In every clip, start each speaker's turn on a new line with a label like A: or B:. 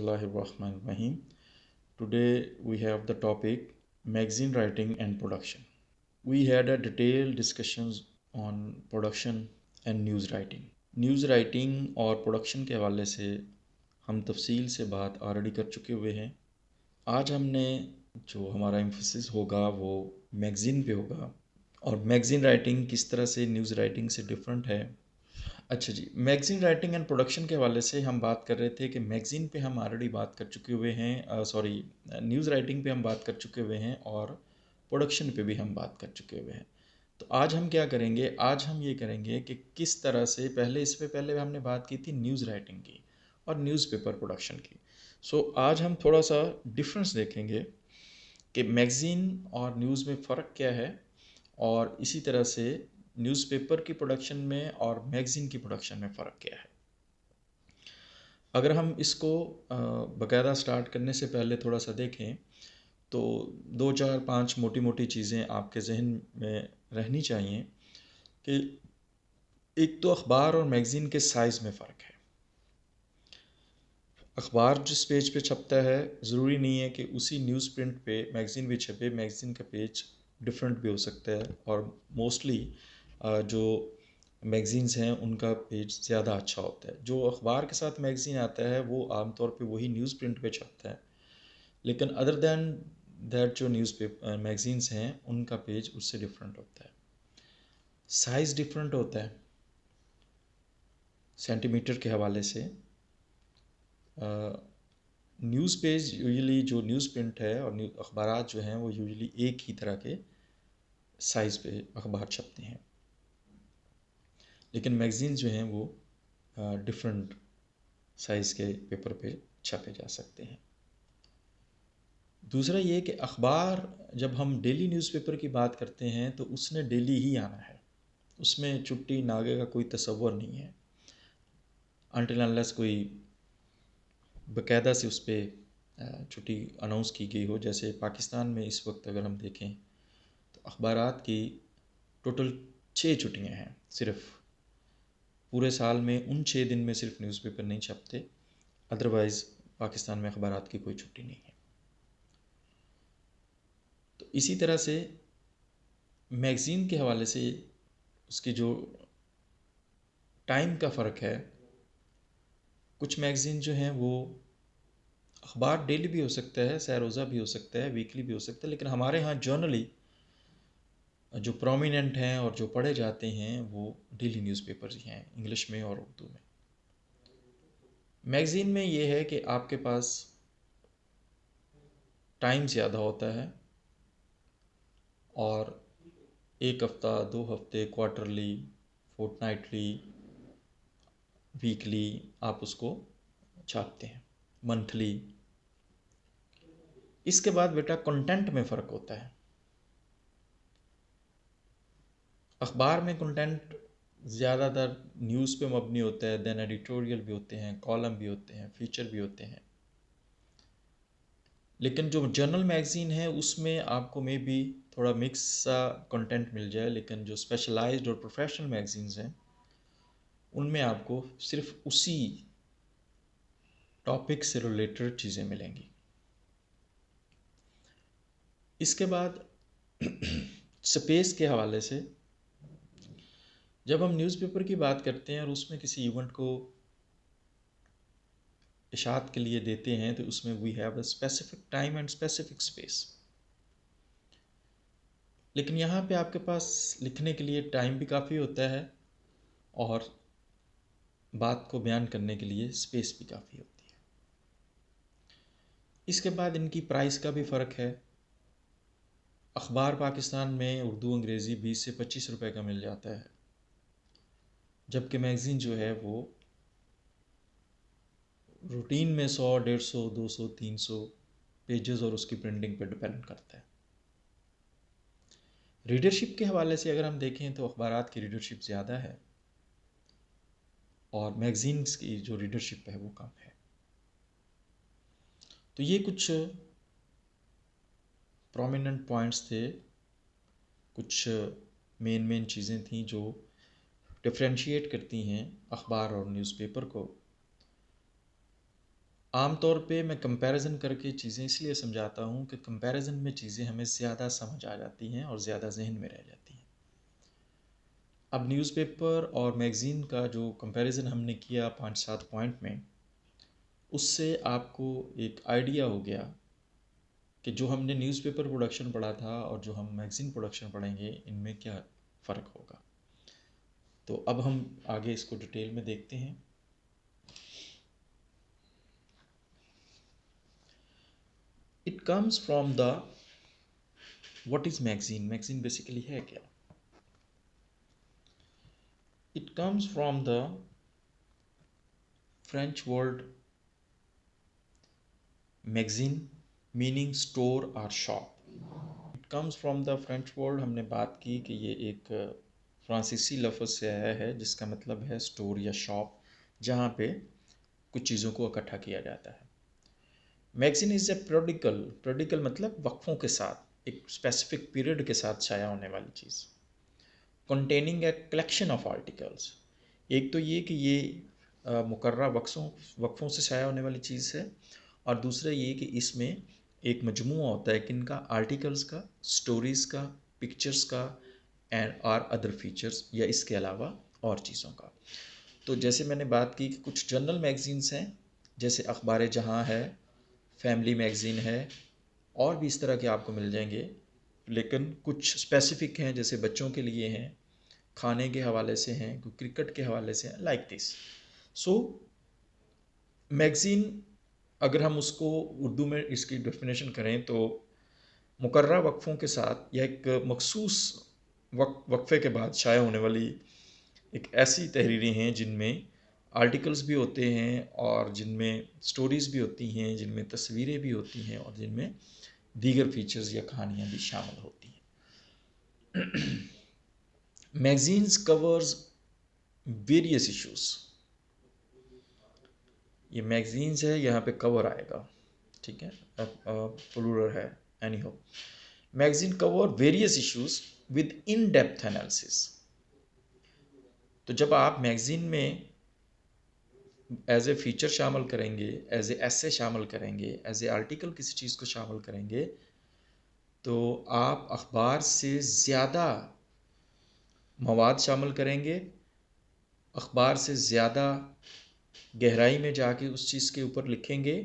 A: Bismillahirrahmanirrahim. Today we have the topic magazine writing and production. We had a detailed discussions on production and news writing. News writing और production के हवाले से हम तफसील से बात ऑलरेडी कर चुके हुए हैं। आज हमने जो हमारा एम्फोसिस होगा वो मैगज़ीन पे होगा और मैगज़ीन राइटिंग किस तरह से न्यूज़ राइटिंग से डिफरेंट है। अच्छा जी, मैगज़ीन राइटिंग एंड प्रोडक्शन के हवाले से हम बात कर रहे थे कि मैगज़ीन पे हम ऑलरेडी बात कर चुके हुए हैं, सॉरी, न्यूज़ राइटिंग पे हम बात कर चुके हुए हैं और प्रोडक्शन पे भी हम बात कर चुके हुए हैं। तो आज हम क्या करेंगे, आज हम ये करेंगे कि किस तरह से पहले हमने बात की थी न्यूज़ राइटिंग की और न्यूज़पेपर प्रोडक्शन की। आज हम थोड़ा सा डिफरेंस देखेंगे कि मैगज़ीन और न्यूज़ में फ़र्क क्या है और इसी तरह से न्यूज़पेपर की प्रोडक्शन में और मैगज़ीन की प्रोडक्शन में फ़र्क क्या है। अगर हम इसको बाकायदा स्टार्ट करने से पहले थोड़ा सा देखें तो 2 4 5 मोटी मोटी चीज़ें आपके जहन में रहनी चाहिए कि एक तो अखबार और मैगज़ीन के साइज़ में फ़र्क है। अखबार जिस पेज पे छपता है ज़रूरी नहीं है कि उसी न्यूज़ प्रिंट पे मैगज़ीन भी छपे। मैगज़ीन का पेज डिफरेंट भी हो सकता है और मोस्टली जो मैगज़ीन्स हैं उनका पेज ज़्यादा अच्छा होता है। जो अखबार के साथ मैगज़ीन आता है वो आमतौर पे वही न्यूज़ प्रिंट पे छपता है, लेकिन अदर दैन दैट जो मैगज़ीन्स हैं उनका पेज उससे डिफरेंट होता है। साइज़ डिफरेंट होता है सेंटीमीटर के हवाले से। न्यूज़ पेज यूजुअली जो न्यूज़ प्रिंट है और अखबारात जो हैं वो यूजुअली एक ही तरह के साइज़ पे अखबार छपते हैं, लेकिन मैगज़ीन जो हैं वो डिफरेंट साइज़ के पेपर पे छपे जा सकते हैं। दूसरा ये कि अखबार जब हम डेली न्यूज़पेपर की बात करते हैं तो उसने डेली ही आना है, उसमें छुट्टी नागे का कोई तसव्वुर नहीं है अनटिल अनलेस कोई बाकायदा से उस पर छुट्टी अनाउंस की गई हो। जैसे पाकिस्तान में इस वक्त अगर हम देखें तो अखबारात की टोटल 6 छुट्टियाँ हैं सिर्फ। पूरे साल में उन 6 दिन में सिर्फ न्यूज़पेपर नहीं छपते, अदरवाइज़ पाकिस्तान में अखबारात की कोई छुट्टी नहीं है। तो इसी तरह से मैगज़ीन के हवाले से उसकी जो टाइम का फ़र्क है, कुछ मैगज़ीन जो हैं वो अखबार डेली भी हो सकता है, सह रोज़ा भी हो सकता है, वीकली भी हो सकता है, लेकिन हमारे यहाँ जर्नली जो प्रोमिनेंट हैं और जो पढ़े जाते हैं वो डेली न्यूज़पेपर्स ही हैं, इंग्लिश में और उर्दू में। मैगज़ीन में ये है कि आपके पास टाइम ज़्यादा होता है और 1 हफ़्ता, 2 हफ़्ते, क्वार्टरली, फोर्टनाइटली, वीकली आप उसको छापते हैं, मंथली। इसके बाद बेटा कंटेंट में फ़र्क होता है। अखबार में कंटेंट ज़्यादातर न्यूज़ पे मबनी होता है, देन एडिटोरियल भी होते हैं, कॉलम भी होते हैं, फीचर भी होते हैं। लेकिन जो जर्नल मैगज़ीन है उसमें आपको मे बी थोड़ा मिक्स सा कंटेंट मिल जाए, लेकिन जो स्पेशलाइज्ड और प्रोफेशनल मैगज़ीन्स हैं उनमें आपको सिर्फ उसी टॉपिक से रिलेटेड चीज़ें मिलेंगी। इसके बाद स्पेस के हवाले से जब हम न्यूज़पेपर की बात करते हैं और उसमें किसी इवेंट को इशाअत के लिए देते हैं तो उसमें we have a specific time and specific space. लेकिन यहाँ पे आपके पास लिखने के लिए टाइम भी काफ़ी होता है और बात को बयान करने के लिए स्पेस भी काफ़ी होती है। इसके बाद इनकी प्राइस का भी फ़र्क है। अखबार पाकिस्तान में उर्दू अंग्रेज़ी 20 से 25 रुपए का मिल जाता है, जबकि मैगज़ीन जो है वो रूटीन में 100, 150, 200, 300 पेजेस और उसकी प्रिंटिंग पर डिपेंड करता है। रीडरशिप के हवाले से अगर हम देखें तो अखबारात की रीडरशिप ज़्यादा है और मैगज़ीन्स की जो रीडरशिप है वो कम है। तो ये कुछ प्रोमिनेंट पॉइंट्स थे, कुछ मेन चीज़ें थीं जो डिफ्रेंशिएट करती हैं अखबार और न्यूज़पेपर को। आमतौर पे मैं कंपैरिजन करके चीज़ें इसलिए समझाता हूँ कि कंपैरिजन में चीज़ें हमें ज़्यादा समझ आ जाती हैं और ज़्यादा जहन में रह जाती हैं। अब न्यूज़पेपर और मैगज़ीन का जो कंपैरिजन हमने किया 5-7 पॉइंट में, उससे आपको एक आइडिया हो गया कि जो हमने न्यूज़पेपर प्रोडक्शन पढ़ा था और जो हम मैगज़ीन प्रोडक्शन पढ़ेंगे इनमें क्या फ़र्क होगा। तो अब हम आगे इसको डिटेल में देखते हैं। It comes from the what is magazine. Magazine basically है क्या? It comes from the French word magazine meaning store और shop. It comes from the French word, हमने बात की कि ये एक फ्रांसीसी लफ्ज़ से आया है जिसका मतलब है स्टोर या शॉप, जहाँ पे कुछ चीज़ों को इकट्ठा किया जाता है। मैगज़ीन इज़ ए प्रोडिकल मतलब वक्फों के साथ, एक स्पेसिफिक पीरियड के साथ छाया होने वाली चीज़। Containing a collection of articles, एक तो ये कि ये मुकर्रा वक्फ़ों से छाया होने वाली चीज़ है, और दूसरा ये कि इसमें एक मजमूआ होता है किन का, आर्टिकल्स का, स्टोरीज़ का, पिक्चर्स का एंड आर अदर फीचर्स, या इसके अलावा और चीज़ों का। तो जैसे मैंने बात की कि कुछ जर्नल मैगज़ीन्स हैं, जैसे अखबार जहाँ है, फैमिली मैगज़ीन है, और भी इस तरह के आपको मिल जाएंगे। लेकिन कुछ स्पेसिफ़िक हैं, जैसे बच्चों के लिए हैं, खाने के हवाले से हैं, कोई क्रिकेट के हवाले से हैं, लाइक दिस। सो मैगज़ीन, अगर हम उसको उर्दू में इसकी डेफिनेशन करें तो मुकर्रर वक्फ़ों के साथ या एक मखसूस वक्फ़े के बाद शाया होने वाली एक ऐसी तहरीरें हैं जिनमें आर्टिकल्स भी होते हैं और जिनमें स्टोरीज़ भी होती हैं, जिनमें तस्वीरें भी होती हैं और जिनमें दीगर फीचर्स या कहानियाँ भी शामिल होती हैं। Magazines covers various issues. ये मैगज़ीन्स है, यहाँ पे कवर आएगा, ठीक है, प्लूरल है, एनी हो। Magazine cover various issues with in depth analysis. तो जब आप मैगज़ीन में एज ए फ़ीचर शामिल करेंगे, एज ए ऐसे शामिल करेंगे, एज ए आर्टिकल किसी चीज़ को शामिल करेंगे, तो आप अखबार से ज़्यादा मवाद शामिल करेंगे, अखबार से ज़्यादा गहराई में जाके उस चीज़ के ऊपर लिखेंगे।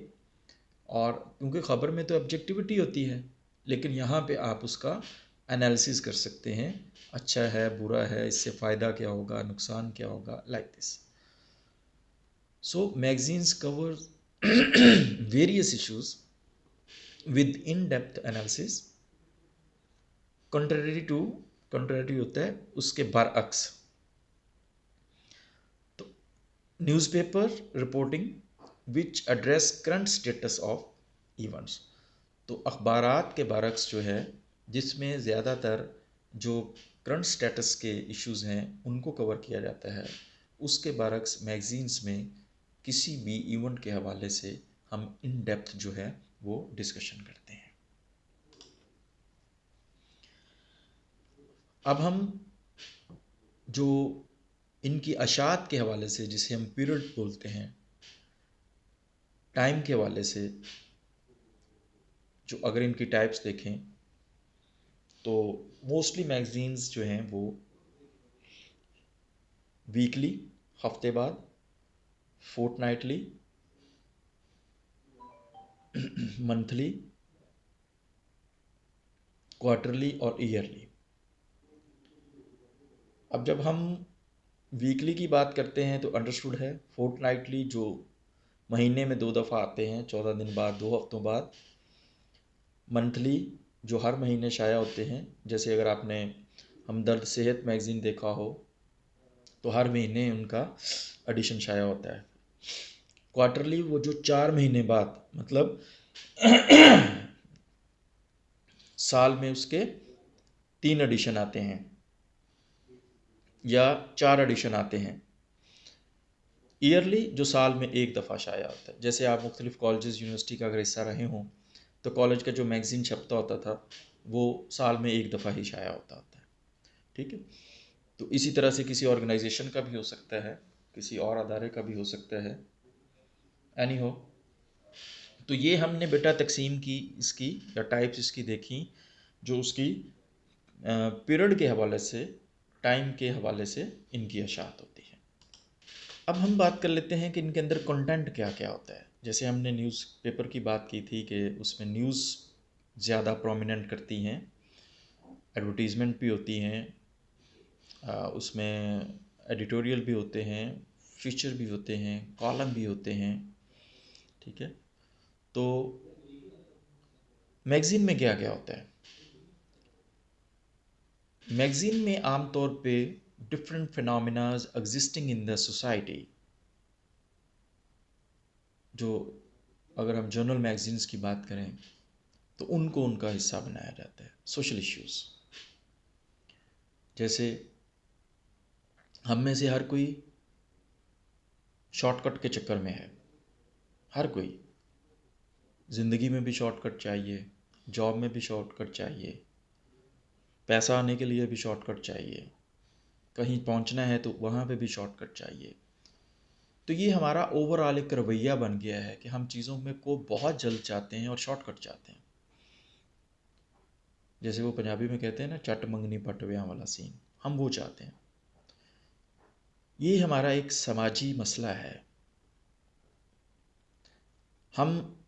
A: और क्योंकि ख़बर में तो ऑब्जेक्टिविटी होती है, लेकिन यहाँ पे आप उसका एनालिसिस कर सकते हैं, अच्छा है, बुरा है, इससे फ़ायदा क्या होगा, नुकसान क्या होगा, like this. So magazines cover various issues with in depth analysis, contrary होता है उसके बरअक्स। तो newspaper reporting which address current status of events. तो अखबारात के बरअक्स जो है, जिसमें ज़्यादातर जो करंट स्टेटस के इश्यूज़ हैं उनको कवर किया जाता है, उसके बरअक्स मैगज़ीन्स में किसी भी इवेंट के हवाले से हम इन डेप्थ जो है वो डिस्कशन करते हैं। अब हम जो इनकी अशात के हवाले से, जिसे हम पीरियड बोलते हैं, टाइम के हवाले से, जो अगर इनकी टाइप्स देखें तो मोस्टली मैगज़ीन्स जो हैं वो वीकली, हफ्ते बाद, फोर्टनाइटली, मंथली, क्वार्टरली और ईयरली। अब जब हम वीकली की बात करते हैं तो अंडरस्टूड है, फोर्टनाइटली जो महीने में 2 दफ़ा आते हैं, 14 दिन बाद, 2 हफ्तों बाद, मंथली जो हर महीने शाया होते हैं, जैसे अगर आपने हमदर्द सेहत मैगज़ीन देखा हो तो हर महीने उनका एडिशन शाया होता है। क्वार्टरली वो जो 4 महीने बाद, मतलब साल में उसके 3 एडिशन आते हैं या 4 एडिशन आते हैं। ईयरली जो साल में एक दफ़ा शाया होता है। जैसे आप मुख्तलिफ़ कॉलेजेस यूनिवर्सिटी का अगर हिस्सा रहे हों तो कॉलेज का जो मैगज़ीन छपता होता था वो साल में एक दफ़ा ही शाया होता है, ठीक है। तो इसी तरह से किसी ऑर्गेनाइजेशन का भी हो सकता है, किसी और अदारे का भी हो सकता है, एनी हो। तो ये हमने बेटा तकसीम की इसकी या टाइप्स इसकी देखी, जो उसकी पीरियड के हवाले से, टाइम के हवाले से इनकी अशात होती है। अब हम बात कर लेते हैं कि इनके अंदर कंटेंट क्या क्या होता है। जैसे हमने न्यूज़पेपर की बात की थी कि उसमें न्यूज़ ज़्यादा प्रोमिनेंट करती हैं, एडवर्टीज़मेंट भी होती हैं, उसमें एडिटोरियल भी होते हैं, फीचर भी होते हैं, कॉलम भी होते हैं, ठीक है। तो मैगज़ीन में क्या क्या होता है? मैगज़ीन में आम तौर पे different phenomenas existing in the society, जो अगर हम जर्नल मैगज़ीन्स की बात करें तो उनको उनका हिस्सा बनाया जाता है। सोशल इश्यूज़, जैसे हम में से हर कोई शॉर्टकट के चक्कर में है, हर कोई, ज़िंदगी में भी शॉर्टकट चाहिए, जॉब में भी शॉर्टकट चाहिए, पैसा आने के लिए भी शॉर्टकट चाहिए, कहीं पहुंचना है तो वहाँ पे भी शॉर्टकट चाहिए। तो ये हमारा ओवरऑल एक रवैया बन गया है कि हम चीज़ों में को बहुत जल्द चाहते हैं और शॉर्टकट चाहते हैं। जैसे वो पंजाबी में कहते हैं ना, चट मंगनी पट व्याह वाला सीन, हम वो चाहते हैं। ये हमारा एक समाजी मसला है। हम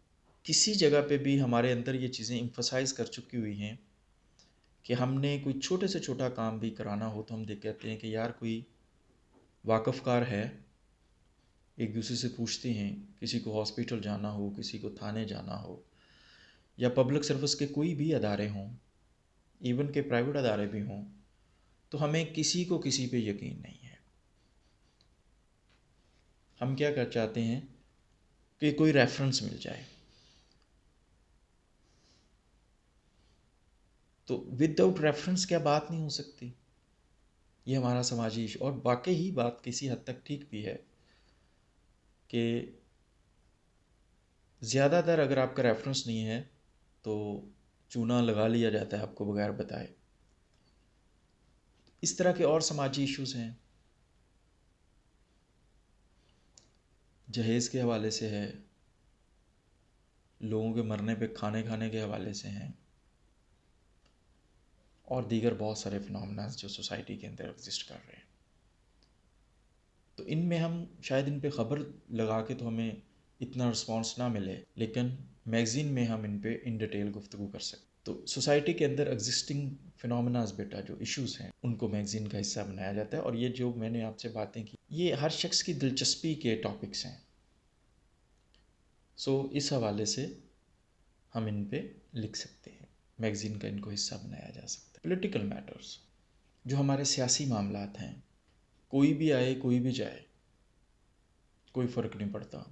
A: किसी जगह पे भी हमारे अंदर ये चीज़ें इम्फसाइज कर चुकी हुई हैं कि हमने कोई छोटे से छोटा काम भी कराना हो तो हम देख कहते हैं कि यार कोई वाकफ़कार है, एक दूसरे से पूछते हैं। किसी को हॉस्पिटल जाना हो, किसी को थाने जाना हो, या पब्लिक सर्विस के कोई भी अदारे हों, इवन के प्राइवेट अदारे भी हों, तो हमें किसी को किसी पे यकीन नहीं है। हम क्या कर चाहते हैं कि कोई रेफरेंस मिल जाए। तो विदाउट रेफरेंस क्या बात नहीं हो सकती? ये हमारा समाजी इशू, और वाकई ही बात किसी हद तक ठीक भी है कि ज़्यादातर अगर आपका रेफरेंस नहीं है तो चूना लगा लिया जाता है आपको बगैर बताए। इस तरह के और समाजी इश्यूज़ हैं, जहेज़ के हवाले से है, लोगों के मरने पे खाने खाने के हवाले से हैं, और दीगर बहुत सारे फिनोमेना जो सोसाइटी के अंदर एग्जिस्ट कर रहे हैं। तो इनमें हम शायद इन पे ख़बर लगा के तो हमें इतना रिस्पांस ना मिले, लेकिन मैगज़ीन में हम इन पे इन डिटेल गुफ्तगू कर सकते। तो सोसाइटी के अंदर एग्जिस्टिंग फिनोमेनाज बेटा, जो इश्यूज़ हैं, उनको मैगज़ीन का हिस्सा बनाया जाता है। और ये जो मैंने आपसे बातें की, ये हर शख्स की दिलचस्पी के टॉपिक्स हैं। सो इस हवाले से हम इन पे लिख सकते हैं, मैगज़ीन का इनको हिस्सा बनाया जा सकता है। पॉलिटिकल मैटर्स, जो हमारे सियासी मामलात हैं, कोई भी आए कोई भी जाए, कोई फ़र्क नहीं पड़ता,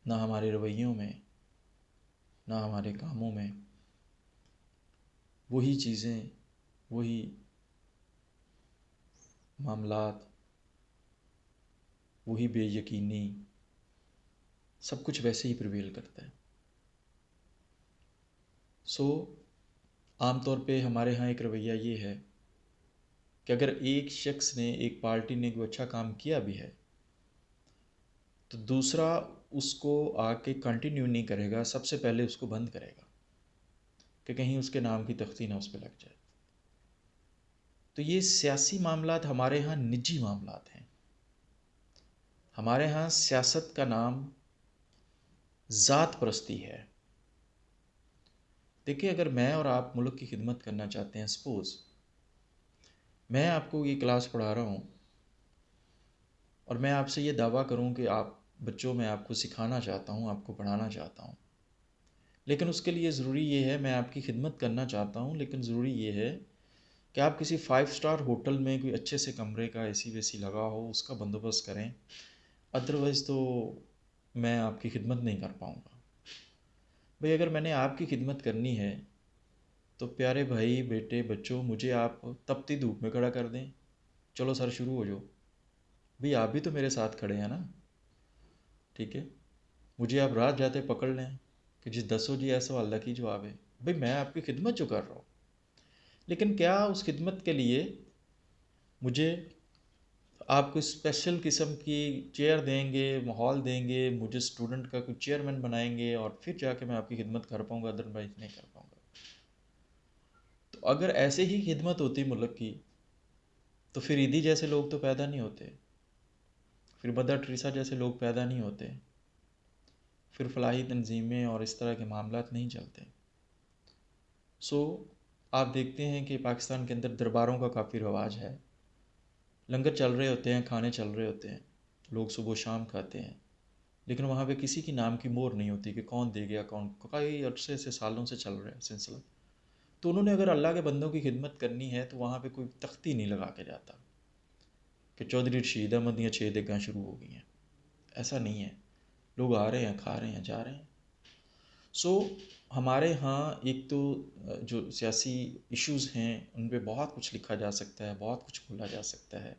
A: ना हमारे रवैयों में, ना हमारे कामों में। वही चीज़ें, वही मामलात, वही बेयकीनी, सब कुछ वैसे ही प्रिवेल करता है। सो आम तौर पे हमारे यहाँ एक रवैया ये है कि अगर एक शख्स ने, एक पार्टी ने कोई अच्छा काम किया भी है तो दूसरा उसको आके कंटिन्यू नहीं करेगा, सबसे पहले उसको बंद करेगा कि कहीं उसके नाम की तख्ती ना उस पर लग जाए। तो ये सियासी मामलात हमारे यहाँ निजी मामलात हैं। हमारे यहाँ सियासत का नाम ज़ात परस्ती है। देखिए, अगर मैं और आप मुल्क की खिदमत करना चाहते हैं, सपोज़ मैं आपको ये क्लास पढ़ा रहा हूँ और मैं आपसे ये दावा करूँ कि आप बच्चों में आपको सिखाना चाहता हूँ, आपको पढ़ाना चाहता हूँ, लेकिन उसके लिए ज़रूरी ये है, मैं आपकी खिदमत करना चाहता हूँ, लेकिन ज़रूरी ये है कि आप किसी 5 स्टार होटल में कोई अच्छे से कमरे का एसी वेसी लगा हो, उसका बंदोबस्त करें। अदरवाइज़ तो मैं आपकी खिदमत नहीं कर पाऊँगा। भाई, अगर मैंने आपकी खिदमत करनी है तो प्यारे भाई, बेटे, बच्चों, मुझे आप तपती धूप में खड़ा कर दें, चलो सर शुरू हो जाओ। भाई, आप भी तो मेरे साथ खड़े हैं ना, ठीक है। मुझे आप रात जाते पकड़ लें कि जी दसो जी ऐसा अल्लाह की जवाब है। भाई, मैं आपकी खिदमत जो कर रहा हूँ, लेकिन क्या उस खिदमत के लिए मुझे आपको स्पेशल किस्म की चेयर देंगे, माहौल देंगे, मुझे स्टूडेंट का कोई चेयरमैन बनाएंगे और फिर जाके मैं आपकी खिदमत कर पाऊँगा, अदरवाइज नहीं कर पाऊँगा। तो अगर ऐसे ही खिदमत होती मुल्क की, तो फिर ईदी जैसे लोग तो पैदा नहीं होते, फिर मदर टेरेसा जैसे लोग पैदा नहीं होते, फिर फलाही तंजीमें और इस तरह के मामलात नहीं चलते। सो आप देखते हैं कि पाकिस्तान के अंदर दरबारों का काफ़ी रवाज है, लंगर चल रहे होते हैं, खाने चल रहे होते हैं, लोग सुबह शाम खाते हैं, लेकिन वहाँ पे किसी की नाम की मोहर नहीं होती कि कौन दे गया कौन, कई अरसे से सालों से चल रहा है सिलसिला। तो उन्होंने अगर अल्लाह के बंदों की खिदमत करनी है तो वहाँ पे कोई तख्ती नहीं लगा के जाता कि चौधरी रशीद अहमद दियाँ 6 देगां शुरू हो गई हैं। ऐसा नहीं है, लोग आ रहे हैं, खा रहे हैं, जा रहे हैं। सो हमारे यहाँ एक तो जो सियासी इश्यूज़ हैं उन पे बहुत कुछ लिखा जा सकता है, बहुत कुछ बोला जा सकता है।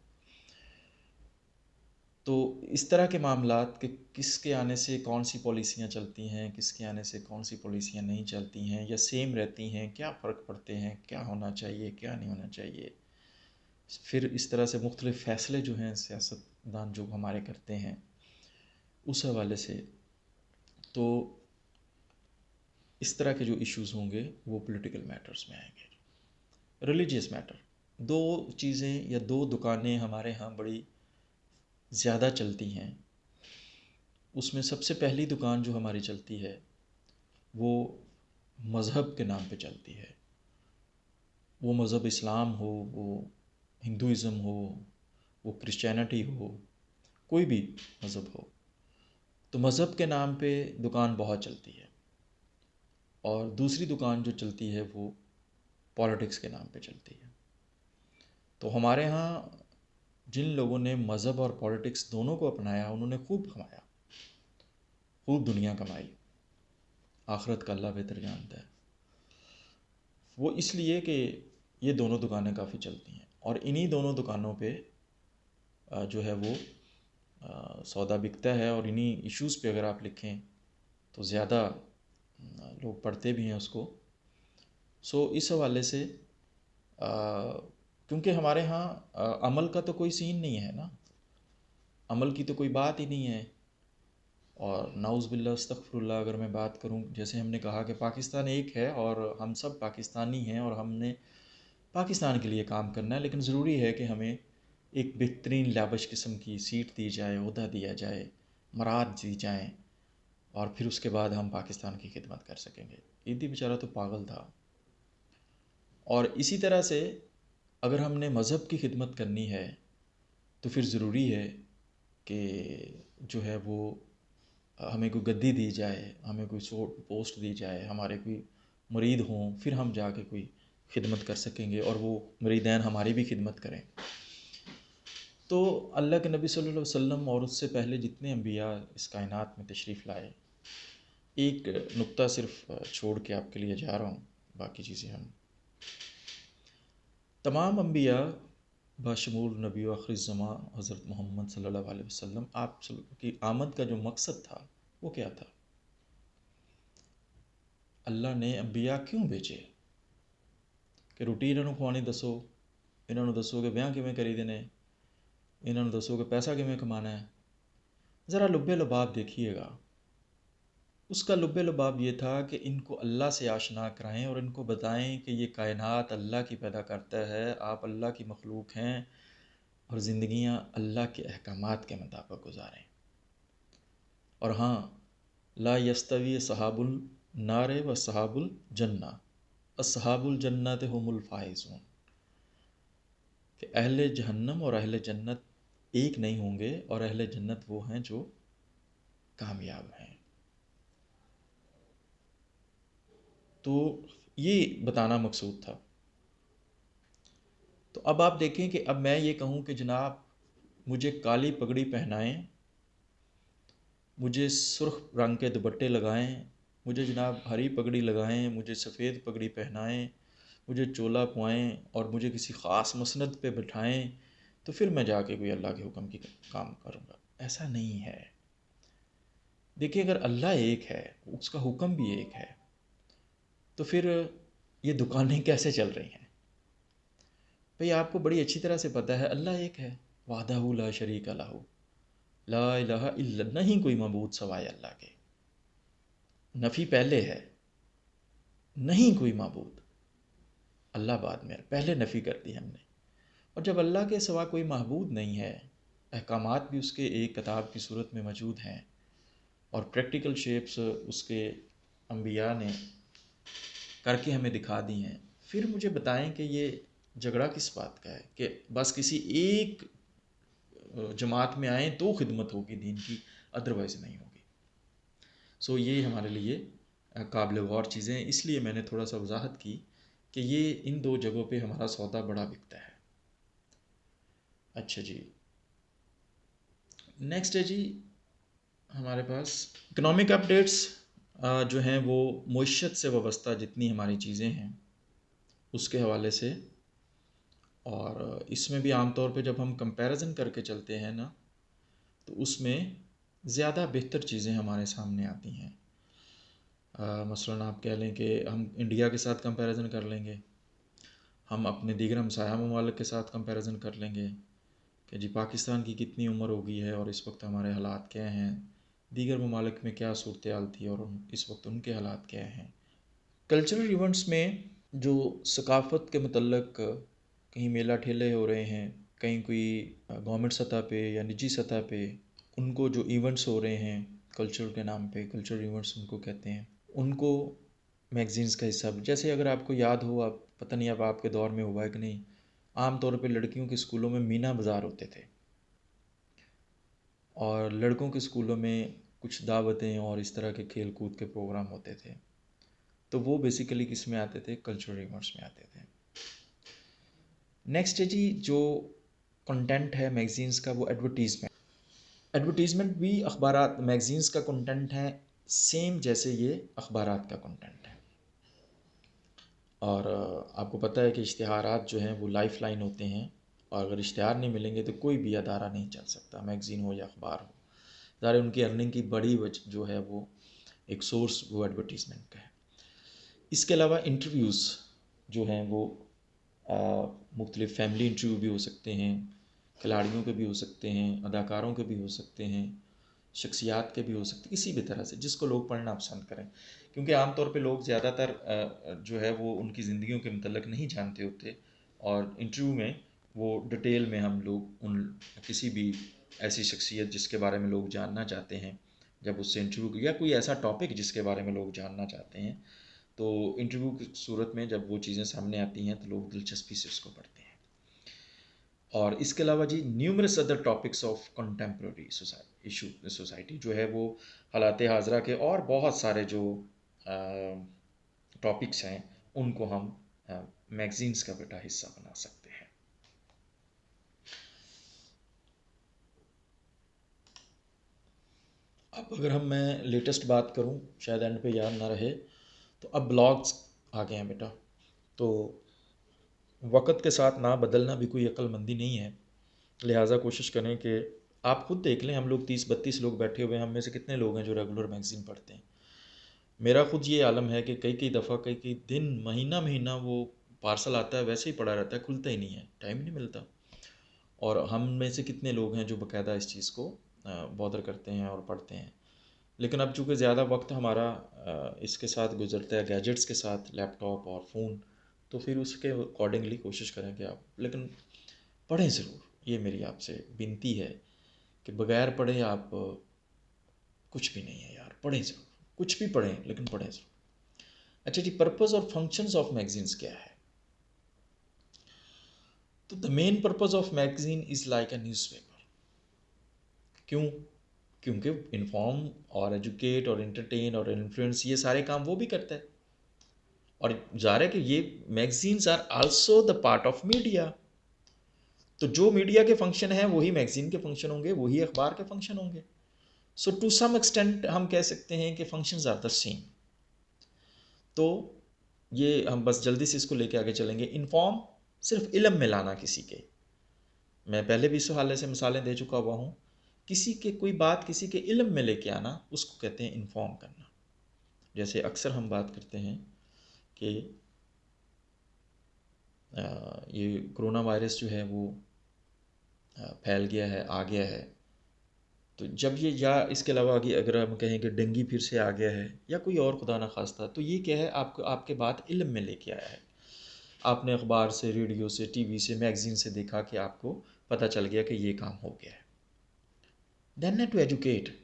A: तो इस तरह के मामलात कि किसके आने से कौन सी पॉलिसियाँ चलती हैं, किसके आने से कौन सी पॉलिसियाँ नहीं चलती हैं या सेम रहती हैं, क्या फ़र्क पड़ते हैं, क्या होना चाहिए, क्या नहीं होना चाहिए। फिर इस तरह से मुख्तलिफ़ फ़ैसले जो हैं सियासतदान जो हमारे करते हैं, उस हवाले से तो इस तरह के जो इश्यूज़ होंगे वो पॉलिटिकल मैटर्स में आएंगे। रिलीजियस मैटर, दो चीज़ें या दो दुकानें हमारे यहाँ बड़ी ज़्यादा चलती हैं। उसमें सबसे पहली दुकान जो हमारी चलती है वो मज़हब के नाम पे चलती है। वो मज़हब इस्लाम हो, वो हिंदुइज़्म हो, वो क्रिश्चियनिटी हो, कोई भी मज़हब हो, तो मज़हब के नाम पे दुकान बहुत चलती है। और दूसरी दुकान जो चलती है वो पॉलिटिक्स के नाम पे चलती है। तो हमारे यहाँ जिन लोगों ने मज़हब और पॉलिटिक्स दोनों को अपनाया उन्होंने खूब कमाया, खूब दुनिया कमाई। आखिरत का अल्लाह बेहतर जानता है। वो इसलिए कि ये दोनों दुकानें काफ़ी चलती हैं और इन्हीं दोनों दुकानों पे जो है वो सौदा बिकता है। और इन्हीं इश्यूज़ पे अगर आप लिखें तो ज़्यादा लोग पढ़ते भी हैं उसको। सो इस हवाले से क्योंकि हमारे यहाँ अमल का तो कोई सीन नहीं है ना, अमल की तो कोई बात ही नहीं है। और नाउज़ बिल्लाह अस्तग़फिरुल्लाह अगर मैं बात करूँ, जैसे हमने कहा कि पाकिस्तान एक है और हम सब पाकिस्तानी हैं और हमने पाकिस्तान के लिए काम करना है, लेकिन ज़रूरी है कि हमें एक बेहतरीन लाविश किस्म की सीट दी जाए, ओहदा दिया जाए, मराद दी जाएँ और फिर उसके बाद हम पाकिस्तान की खिदमत कर सकेंगे। ईदी बेचारा तो पागल था। और इसी तरह से अगर हमने मज़हब की खिदमत करनी है तो फिर ज़रूरी है कि जो है वो हमें कोई गद्दी दी जाए, हमें कोई पोस्ट दी जाए, हमारे कोई मुरीद हों, फिर हम जाके कोई खिदमत कर सकेंगे और वो मुरीदैन हमारी भी खिदमत करें। तो अल्लाह के नबी सल्लल्लाहु अलैहि वसल्लम और उससे पहले जितने अम्बिया इस कायनात में तशरीफ़ लाए, एक नुक्ता सिर्फ छोड़ के आपके लिए जा रहा हूँ, बाकी चीज़ें हम तमाम अम्बिया बाशमूल नबी आखिर-उज़्ज़मा हज़रत मोहम्मद सल्लल्लाहु अलैहि वसल्लम आप की आमद का जो मकसद था वो क्या था? अल्लाह ने अम्बिया क्यों भेजे कि रोटी इन्होंने खुआनी दसो, इन्होंने दसो कि ब्याह किवें करी देने, इन्होंने दसो कि पैसा किवें कमाना है। ज़रा लुब्बे लुबाब देखिएगा। उसका लुब्बे लुबाब ये था कि इनको अल्लाह से आशना कराएं और इनको बताएं कि ये कायनात अल्लाह की पैदा करता है, आप अल्लाह की मखलूक हैं और ज़िंदगियाँ अल्लाह के अहकामात के मुताबिक गुजारें। और हाँ, ला यस्तवी सहाबुल नारे व सहाबुल जन्ना, असहाबुल जन्नत हुमुल फाइज़ून, कि अहले जहन्नम और अहले जन्नत एक नहीं होंगे और अहले जन्नत वो हैं जो कामयाब हैं। तो ये बताना मकसूद था। तो अब आप देखें कि अब मैं ये कहूँ कि जनाब मुझे काली पगड़ी पहनाएं, मुझे सुर्ख रंग के दुपट्टे लगाएं, मुझे जनाब हरी पगड़ी लगाएं, मुझे सफ़ेद पगड़ी पहनाएं, मुझे चोला पुआएं और मुझे किसी ख़ास मसनद पे बिठाएं, तो फिर मैं जाके कोई अल्लाह के हुक्म की काम करूँगा। ऐसा नहीं है। देखिए, अगर अल्लाह एक है, उसका हुक्म भी एक है, तो फिर ये दुकानें कैसे चल रही हैं? भाई आपको बड़ी अच्छी तरह से पता है अल्लाह एक है, वाहदहू ला शरीक लहू, ला इलाहा इल्ला, नहीं कोई मबूद सवाए अल्लाह के। नफ़ी पहले है, नहीं कोई मबूद, अल्लाह बाद में, पहले नफ़ी कर दी हमने। और जब अल्लाह के सिवा कोई महबूद नहीं है, अहकामात भी उसके एक किताब की सूरत में मौजूद हैं और प्रैक्टिकल शेप्स उसके अम्बिया ने करके हमें दिखा दी हैं, फिर मुझे बताएं कि ये झगड़ा किस बात का है कि बस किसी एक जमात में आए तो खिदमत होगी दीन की, अदरवाइज़ नहीं होगी। सो ये हमारे लिए काबिल गौर चीज़ें हैं, इसलिए मैंने थोड़ा सा वजाहत की कि ये इन दो जगहों पे हमारा सौदा बड़ा बिकता है। अच्छा जी, नेक्स्ट है जी हमारे पास इकोनॉमिक अपडेट्स जो हैं वो मईशत से वाबस्ता जितनी हमारी चीज़ें हैं उसके हवाले से, और इसमें भी आमतौर पे जब हम कंपैरिजन करके चलते हैं ना तो उसमें ज़्यादा बेहतर चीज़ें हमारे सामने आती हैं। मसलन आप कह लें कि हम इंडिया के साथ कंपैरिजन कर लेंगे, हम अपने दीगर हमसाया ममालिक के साथ कंपैरिजन कर लेंगे कि जी पाकिस्तान की कितनी उम्र हो गई है और इस वक्त हमारे हालात क्या हैं, दीगर ममालिक में क्या सूरत हाल थी और इस वक्त उनके हालात क्या हैं। कल्चरल इवेंट्स में जो सकाफ़त के मतलब कहीं मेला ठेले हो रहे हैं, कहीं कोई गवर्नमेंट सतह पे या निजी सतह पे उनको जो इवेंट्स हो रहे हैं कल्चर के नाम पे, कल्चरल इवेंट्स उनको कहते हैं, उनको मैगज़ीन्स का हिस्सा, जैसे अगर आपको याद हो, आप पता नहीं अब आपके दौर में हुआ है कि नहीं, आम तौर पे लड़कियों के स्कूलों में मीना बाज़ार होते थे और लड़कों के स्कूलों में कुछ दावतें और इस तरह के खेल कूद के प्रोग्राम होते थे। तो वो बेसिकली किस में आते थे, कल्चरल इवेंट्स में आते थे। नेक्स्ट है जी जो कंटेंट है मैगज़ीन्स का, वो एडवर्टीज़मेंट। एडवर्टीज़मेंट भी अखबारात मैगज़ीन्स का कंटेंट है, सेम जैसे ये अखबारात का कंटेंट है। और आपको पता है कि इश्तिहारात जो हैं वो लाइफ लाइन होते हैं, और अगर इश्तिहार नहीं मिलेंगे तो कोई भी अदारा नहीं चल सकता, मैगज़ीन हो या अखबार हो। ज़ाहिर उनकी अर्निंग की बड़ी वजह जो है वो एक सोर्स वो एडवर्टीज़मेंट का है। इसके अलावा इंटरव्यूज़ जो हैं वो मुख्तलिफ़ फैमिली इंटरव्यू भी हो सकते हैं, खिलाड़ियों के भी हो सकते हैं, अदाकारों के भी हो सकते हैं, शख्सियात के भी हो सकते हैं, किसी भी तरह से जिसको लोग पढ़ना पसंद करें, क्योंकि आमतौर पे लोग ज़्यादातर जो है वो उनकी ज़िंदगियों के मतलब नहीं जानते होते, और इंटरव्यू में वो डिटेल में हम लोग उन किसी भी ऐसी शख्सियत जिसके बारे में लोग जानना चाहते हैं, जब उससे इंटरव्यू या कोई ऐसा टॉपिक जिसके बारे में लोग जानना चाहते हैं, तो इंटरव्यू की सूरत में जब वो चीज़ें सामने आती हैं तो लोग दिलचस्पी से उसको पढ़ते हैं। और इसके अलावा जी numerous other topics of contemporary society जो है वो हालात हाजरा के और बहुत सारे जो टॉपिक्स हैं उनको हम मैगज़ीन्स का बेटा हिस्सा बना सकते हैं। अब अगर मैं लेटेस्ट बात करूं, शायद एंड पे याद ना रहे, तो अब ब्लॉग्स आ गए हैं बेटा। तो वक्त के साथ ना बदलना भी कोई अक्लमंदी नहीं है, लिहाजा कोशिश करें कि आप खुद देख लें, हम लोग 30-32 लोग बैठे हुए हैं, हम में से कितने लोग हैं जो रेगुलर मैगज़ीन पढ़ते हैं। मेरा खुद ये आलम है कि कई कई दफ़ा कई कई दिन महीना महीना वो पार्सल आता है वैसे ही पड़ा रहता है, खुलता ही नहीं है, टाइम ही नहीं मिलता। और हम में से कितने लोग हैं जो बाकायदा इस चीज़ को बॉदर करते हैं और पढ़ते हैं। लेकिन अब चूँकि ज़्यादा वक्त हमारा इसके साथ गुजरता है, गैजेट्स के साथ, लैपटॉप और फ़ोन, तो फिर उसके अकॉर्डिंगली कोशिश करें कि आप लेकिन पढ़ें ज़रूर। ये मेरी आपसे विनती है कि बगैर पढ़े आप कुछ भी नहीं है यार, पढ़ें ज़रूर, कुछ भी पढ़ें लेकिन पढ़ें ज़रूर। अच्छा जी, पर्पस और फंक्शंस ऑफ मैगजीन्स क्या है? तो the main purpose of magazine is like a newspaper. क्यों? क्योंकि इन्फॉर्म और एजुकेट और एंटरटेन और इन्फ्लुएंस ये सारे काम वो भी करता है, और ज़ाहिर है कि ये magazines are also the part of media. तो जो मीडिया के फंक्शन हैं वही मैगजीन के फंक्शन होंगे, वही अखबार के फंक्शन होंगे। सो टू सम एक्सटेंट हम कह सकते हैं कि फंक्शंस आर द सेम। तो ये हम बस जल्दी से इसको लेके आगे चलेंगे। इन्फॉर्म सिर्फ इल्म में लाना किसी के, मैं पहले भी इस हवाले से मिसालें दे चुका हुआ हूँ, किसी के कोई बात किसी के इल्म में लेके आना उसको कहते हैं इन्फॉर्म करना। जैसे अक्सर हम बात करते हैं कि ये कोरोना वायरस जो है वो फैल गया है, आ गया है। तो जब ये, या इसके अलावा कि अगर हम कहें कि डेंगू फिर से आ गया है या कोई और खुदा ना खास्ता, तो ये क्या है, आपको आपके बात इल्म में लेके आया है। आपने अखबार से, रेडियो से, टीवी से, मैगजीन से देखा कि आपको पता चल गया कि ये काम हो गया है। Then to educate.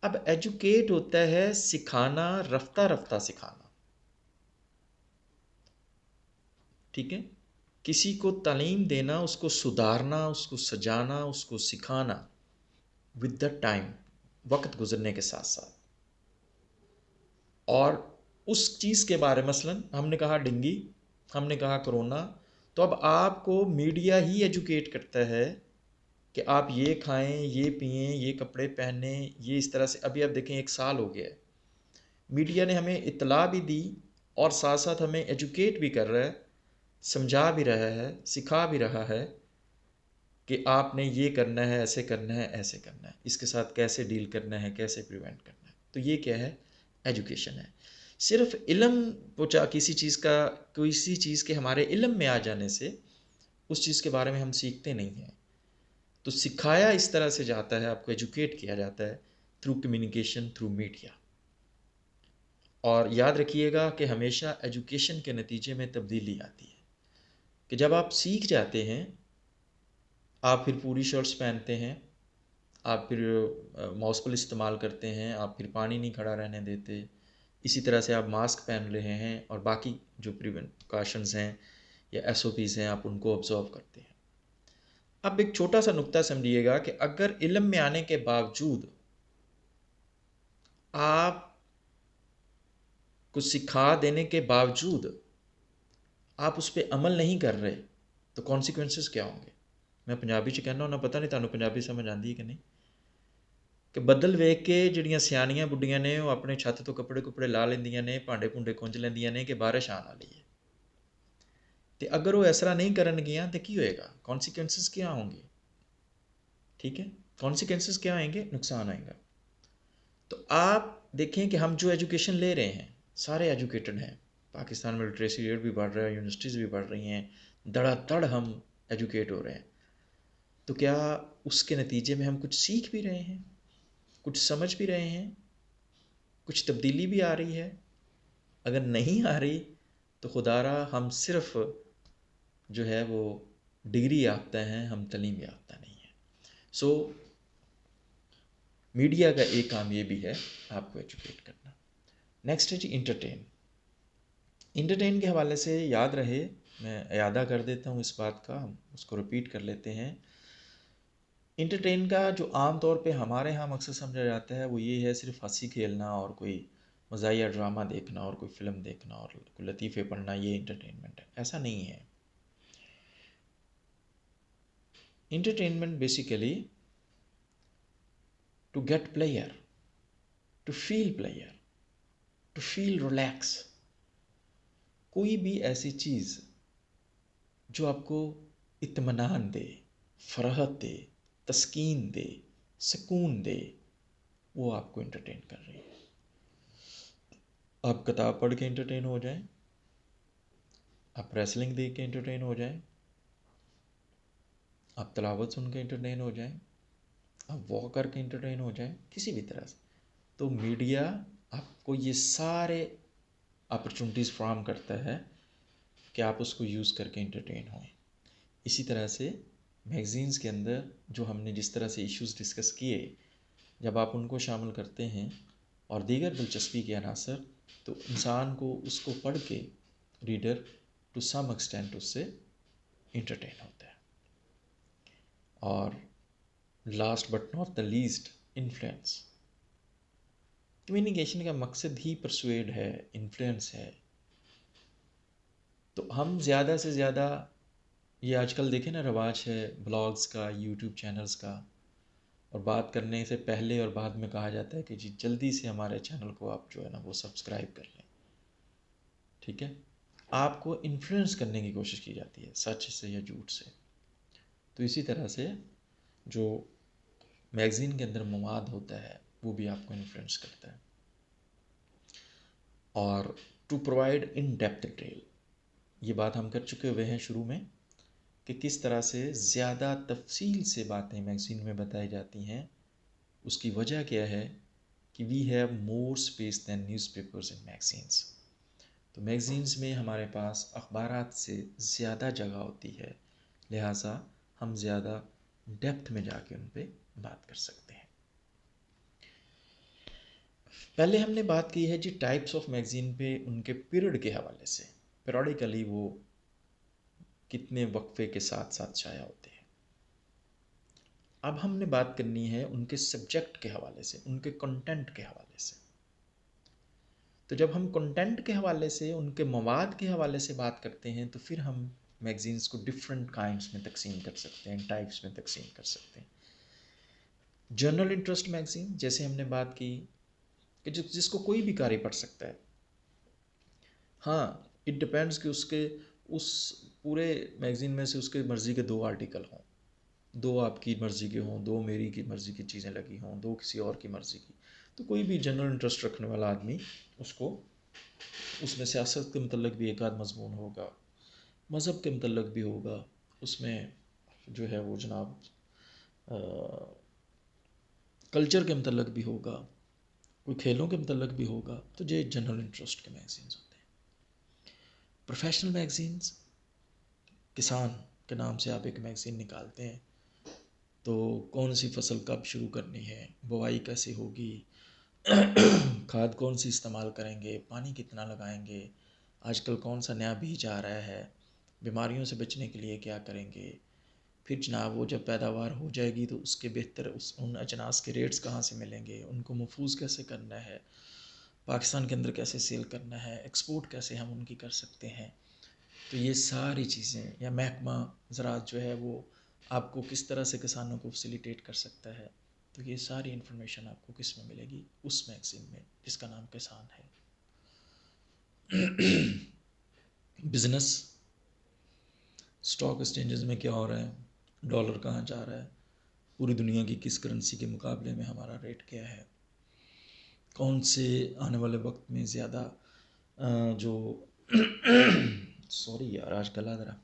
A: अब एजुकेट होता है सिखाना, रफ्ता रफ्ता सिखाना। ठीक है, किसी को तालीम देना, उसको सुधारना, उसको सजाना, उसको सिखाना विद द टाइम, वक्त गुजरने के साथ साथ। और उस चीज़ के बारे, मसलन हमने कहा डेंगू, हमने कहा कोरोना, तो अब आपको मीडिया ही एजुकेट करता है कि आप ये खाएं, ये पिएं, ये कपड़े पहने, ये इस तरह से। अभी आप देखें 1 साल हो गया है, मीडिया ने हमें इत्तला भी दी और साथ साथ हमें एजुकेट भी कर रहा है, समझा भी रहा है, सिखा भी रहा है कि आपने ये करना है, ऐसे करना है, ऐसे करना है, इसके साथ कैसे डील करना है, कैसे प्रिवेंट करना है। तो ये क्या है, एजुकेशन है। सिर्फ इल्म पहुँचा, किसी चीज़ का, किसी चीज़ के हमारे इल्म में आ जाने से उस चीज़ के बारे में हम सीखते नहीं हैं। तो सिखाया इस तरह से जाता है, आपको एजुकेट किया जाता है थ्रू कम्युनिकेशन, थ्रू मीडिया। और याद रखिएगा कि हमेशा एजुकेशन के नतीजे में तब्दीली आती है, कि जब आप सीख जाते हैं, आप फिर पूरी शर्ट्स पहनते हैं, आप फिर माउसफुल इस्तेमाल करते हैं, आप फिर पानी नहीं खड़ा रहने देते, इसी तरह से आप मास्क पहन रहे हैं और बाकी जो प्रिकॉशंस हैं या एसओपीज़ हैं, आप उनको ऑब्जर्व करते हैं। अब एक छोटा सा नुक्ता समझिएगा कि अगर इल्म में आने के बावजूद आप कुछ सिखा देने के बावजूद आप उस पर अमल नहीं कर रहे, तो कॉन्सिक्वेंसेस क्या होंगे। मैं पंजाबी च कहना होना, पता नहीं तुहानू पंजाबी समझ आती है कि नहीं, कि बदल वेख के ਜਿਹੜੀਆਂ ਸਿਆਣੀਆਂ ਬੁੱਢੀਆਂ ਨੇ ਉਹ ਆਪਣੇ ਛੱਤ ਤੋਂ ਕੱਪੜੇ ਕੁਪੜੇ ਲਾ ਲੈਂਦੀਆਂ ਨੇ, ਭਾਂਡੇ ਭੁੰਡੇ ਖੁੰਝ ਲੈਂਦੀਆਂ ਨੇ ਕਿ ਬਾਰਿਸ਼ ਆਉਣ ਵਾਲੀ है। तो अगर वो इस तरह नहीं करनगियां तो की होएगा, कॉन्सिक्वेंसेस क्या होंगे। ठीक है, कॉन्सिक्वेंसेस क्या आएंगे, नुकसान आएगा। तो आप देखें कि हम जो एजुकेशन ले रहे हैं, सारे एजुकेटेड हैं, पाकिस्तान में लिटरेसी रेट भी बढ़ रहा है, यूनिवर्सिटीज़ भी बढ़ रही हैं, धड़ाधड़ हम एजुकेट हो रहे हैं। तो क्या उसके नतीजे में हम कुछ सीख भी रहे हैं, कुछ समझ भी रहे हैं, कुछ तब्दीली भी आ रही है। अगर नहीं आ रही तो खुदारा हम सिर्फ जो है वो डिग्री याफ्ता हैं, हम तलीम याफ्ता नहीं है। सो मीडिया का एक काम ये भी है आपको एजुकेट करना। नेक्स्ट है जी इंटरटेन। इंटरटेन के हवाले से याद रहे, मैं यादा कर देता हूँ इस बात का, हम उसको रिपीट कर लेते हैं। इंटरटेन का जो आम तौर पे हमारे यहाँ मकसद समझा जाता है वो ये है, सिर्फ हंसी खेलना और कोई मज़ाहिया ड्रामा देखना और कोई फ़िल्म देखना और कोई लतीफ़े पढ़ना, ये इंटरटेनमेंट है। ऐसा नहीं है। Entertainment basically to get player, to feel relax. कोई भी ऐसी चीज़ जो आपको इत्मीनान दे, फ़राहत दे, तस्कीन दे, सुकून दे, वो आपको एंटरटेन कर रही है। आप किताब पढ़ के एंटरटेन हो जाएं, आप रेसलिंग देख के एंटरटेन हो जाएं, आप तलावत सुन के एंटरटेन हो जाएं, आप वॉक करके एंटरटेन हो जाएं, किसी भी तरह से। तो मीडिया आपको ये सारे अपॉर्चुनिटीज़ फ्राहम करता है कि आप उसको यूज़ करके एंटरटेन हों। इसी तरह से मैगज़ीन्स के अंदर जो हमने जिस तरह से इश्यूज़ डिस्कस किए, जब आप उनको शामिल करते हैं और दीगर दिलचस्पी के अनासर, तो इंसान को उसको पढ़ के रीडर टू सम एक्सटेंट उससे इंटरटेन होता है। और last but not the least, influence. Communication का मकसद ही परसुएड है, इन्फ्लुएंस है। तो हम ज़्यादा से ज़्यादा, ये आजकल देखें ना रवाज है ब्लॉग्स का, यूट्यूब चैनल्स का, और बात करने से पहले और बाद में कहा जाता है कि जी जल्दी से हमारे चैनल को आप जो है ना वो सब्सक्राइब कर लें। ठीक है, आपको इन्फ्लुएंस करने की कोशिश की जाती है, सच से या झूठ से। तो इसी तरह से जो मैगज़ीन के अंदर मवाद होता है वो भी आपको इन्फ्लुएंस करता है। और to provide in depth detail, ये बात हम कर चुके हुए हैं शुरू में, कि किस तरह से ज़्यादा तफसील से बातें मैगज़ीन में बताई जाती हैं। उसकी वजह क्या है कि we have more space than newspapers in magazines. तो मैगज़ीन्स में हमारे पास अखबारात से ज़्यादा जगह होती है, लिहाजा हम ज़्यादा डेप्थ में जाके उन पे बात कर सकते हैं। पहले हमने बात की है जी टाइप्स ऑफ मैगज़ीन पे उनके पीरियड के हवाले से, पीरियडिकली वो कितने वक्फे के साथ साथ शाया होते हैं। अब हमने बात करनी है उनके सब्जेक्ट के हवाले से, उनके कंटेंट के हवाले से। तो जब हम कंटेंट के हवाले से, उनके मवाद के हवाले से बात करते हैं तो फिर हम मैगज़ीन्स को डिफरेंट काइंड्स में तकसीम कर सकते हैं, टाइप्स में तकसीम कर सकते हैं। जनरल इंटरेस्ट मैगज़ीन, जैसे हमने बात की कि जिसको कोई भी कारी पढ़ सकता है। हाँ, इट डिपेंड्स कि उसके उस पूरे मैगज़ीन में से उसके मर्ज़ी के 2 आर्टिकल हों, 2 आपकी मर्ज़ी के हों, 2 मेरी की मर्ज़ी की चीज़ें लगी हों, 2 किसी और की मर्ज़ी की। तो कोई भी जनरल इंटरेस्ट रखने वाला आदमी उसको उसमें सियासत के मतलब भी एक आध मज़मून होगा, मज़हब के मतलब भी होगा, उसमें जो है वो जनाब कल्चर के मतलब भी होगा, कोई खेलों के मतलब भी होगा। तो ये जनरल इंटरेस्ट के मैगज़ीन्स होते हैं। प्रोफेशनल मैगज़ीन्स, किसान के नाम से आप एक मैगज़ीन निकालते हैं तो कौन सी फसल कब शुरू करनी है, बुवाई कैसे होगी, खाद कौन सी इस्तेमाल करेंगे, पानी कितना लगाएंगे, आजकल कौन सा नया बीज आ रहा है, बीमारियों से बचने के लिए क्या करेंगे, फिर जनाब वो जब पैदावार हो जाएगी तो उसके बेहतर उन अजनास के रेट्स कहाँ से मिलेंगे, उनको महफूज कैसे करना है, पाकिस्तान के अंदर कैसे सेल करना है, एक्सपोर्ट कैसे हम उनकी कर सकते हैं। तो ये सारी चीज़ें, या महकमा ज़राअत जो है वो आपको किस तरह से किसानों को फैसिलिटेट कर सकता है, तो ये सारी इन्फॉर्मेशन आपको किस में मिलेगी, उस मैगज़ीन में जिसका नाम किसान है। बिज़नेस, स्टॉक एक्सचेंजेस में क्या हो रहा है, डॉलर कहाँ जा रहा है, पूरी दुनिया की किस करेंसी के मुकाबले में हमारा रेट क्या है, कौन से आने वाले वक्त में ज़्यादा जो सॉरी यार आज गला ज़रा,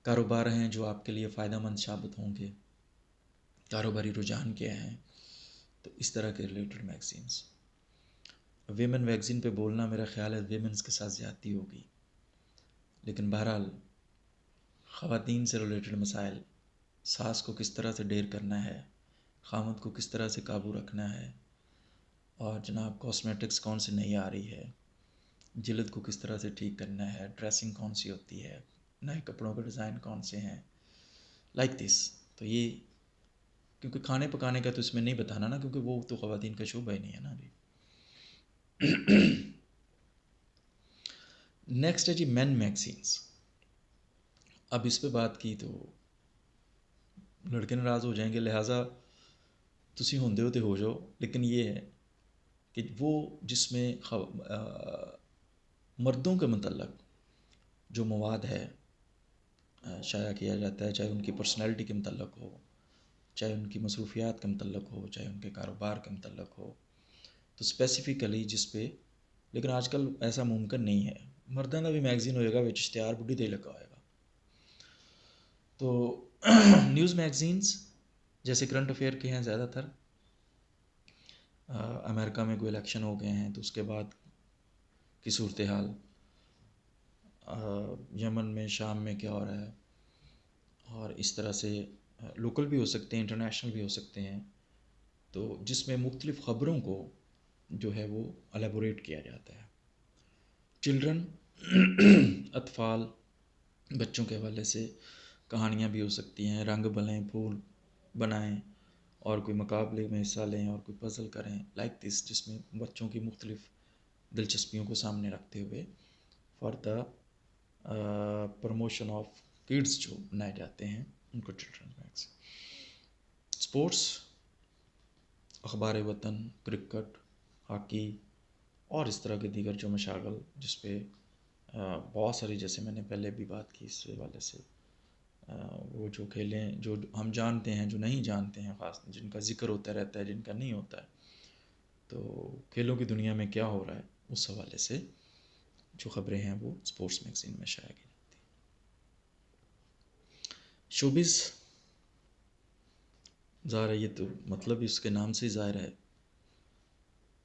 A: कारोबार हैं जो आपके लिए फ़ायदेमंद साबित होंगे, कारोबारी रुझान क्या हैं। तो इस तरह के रिलेटेड मैगज़ीन्स। वीमेन मैगज़ीन पे बोलना मेरा ख़्याल है वीमेंस के साथ ज़्यादती होगी, लेकिन बहरहाल ख़वातीन से रिलेटेड मसाइल, सास को किस तरह से डेर करना है, ख़ामद को किस तरह से काबू रखना है, और जनाब कॉस्मेटिक्स कौन सी नई आ रही है, जिल्द को किस तरह से ठीक करना है, ड्रेसिंग कौन सी होती है, नए कपड़ों के डिज़ाइन कौन से हैं, लाइक दिस। तो ये क्योंकि खाने पकाने का तो इसमें नहीं बताना ना, क्योंकि वो तो ख़वातीन का शोबा ही नहीं है ना जी। नेक्स्ट है जी मेन मैगज़ीन्स। अब इस पे बात की तो लड़के नाराज़ हो जाएंगे, लिहाजा तुसी होंदे हो तो हो जाओ, लेकिन ये है कि वो जिसमें मर्दों के मतलब जो मवाद है शाया किया जाता है, चाहे उनकी पर्सनैलिटी के मतलब हो, चाहे उनकी मसरूफियात के मतलब हो, चाहे उनके कारोबार के मतलब हो, तो स्पेसिफिकली जिस पे, लेकिन आजकल ऐसा मुमकिन नहीं है। मर्दां का भी मैगज़ीन होएगा विच इश्तिहार बुढ़ी दे लगा होएगा। तो न्यूज़ मैगज़ीन्स जैसे करंट अफेयर के हैं ज़्यादातर, अमेरिका में कोई इलेक्शन हो गए हैं तो उसके बाद की सूरत हाल, यमन में, शाम में क्या हो रहा है, और इस तरह से लोकल भी हो सकते हैं, इंटरनेशनल भी हो सकते हैं, तो जिसमें मुख्तलिफ़ ख़बरों को जो है वो एलेबोरेट किया जाता है। चिल्ड्रन अतफ़ाल, बच्चों के हवाले से कहानियाँ भी हो सकती हैं, रंग बलें, फूल बनाएं और कोई मुकाबले में हिस्सा लें और कोई पज़ल करें, लाइक दिस, जिसमें बच्चों की मुख्तलिफ़ दिलचस्पियों को सामने रखते हुए for the promotion of kids जो बनाए जाते हैं उनको चिल्ड्रन मैग्स। स्पोर्ट्स, अखबार वतन, क्रिकेट, हॉकी और इस तरह के दीगर जो मशागल जिस पे बहुत सारी, जैसे मैंने पहले भी बात की इस वाले से, वो जो खेलें जो हम जानते हैं, जो नहीं जानते हैं, ख़ास जिनका ज़िक्र होता रहता है, जिनका नहीं होता है, तो खेलों की दुनिया में क्या हो रहा है उस हवाले से जो ख़बरें हैं वो स्पोर्ट्स मैगज़ीन में शाया की जाती हैं। शोबिस ज़ाहिर है, ये तो मतलब इसके नाम से ही ज़ाहिर है,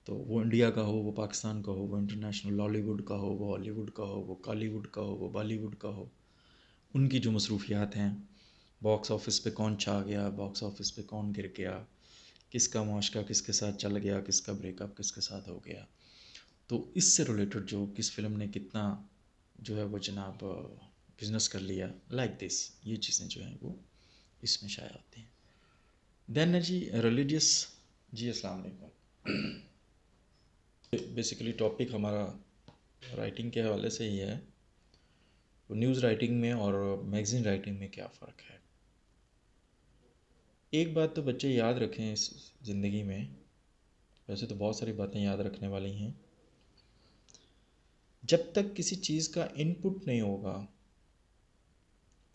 A: तो वो इंडिया का हो, वो पाकिस्तान का हो, वो इंटरनेशनल लॉलीवुड का हो, वो हॉलीवुड का हो, वो कॉलीवुड का हो, वो बॉलीवुड का हो, उनकी जो मसरूफियात हैं, बॉक्स ऑफिस पे कौन छा गया, बॉक्स ऑफिस पे कौन गिर गया, किसका मुआशका किसके साथ चल गया, किसका ब्रेकअप किसके साथ हो गया, तो इससे रिलेटेड जो किस फिल्म ने कितना जो है वो जनाब बिजनेस कर लिया, लाइक दिस, ये चीज़ें जो हैं वो इसमें शाया होती हैं। देन है जी रिलीजियस। जी अस्सलाम वालेकुम। बेसिकली टॉपिक हमारा राइटिंग के हवाले से ही है, तो न्यूज़ राइटिंग में और मैगज़ीन राइटिंग में क्या फ़र्क है। एक बात तो बच्चे याद रखें इस ज़िंदगी में, वैसे तो बहुत सारी बातें याद रखने वाली हैं, जब तक किसी चीज़ का इनपुट नहीं होगा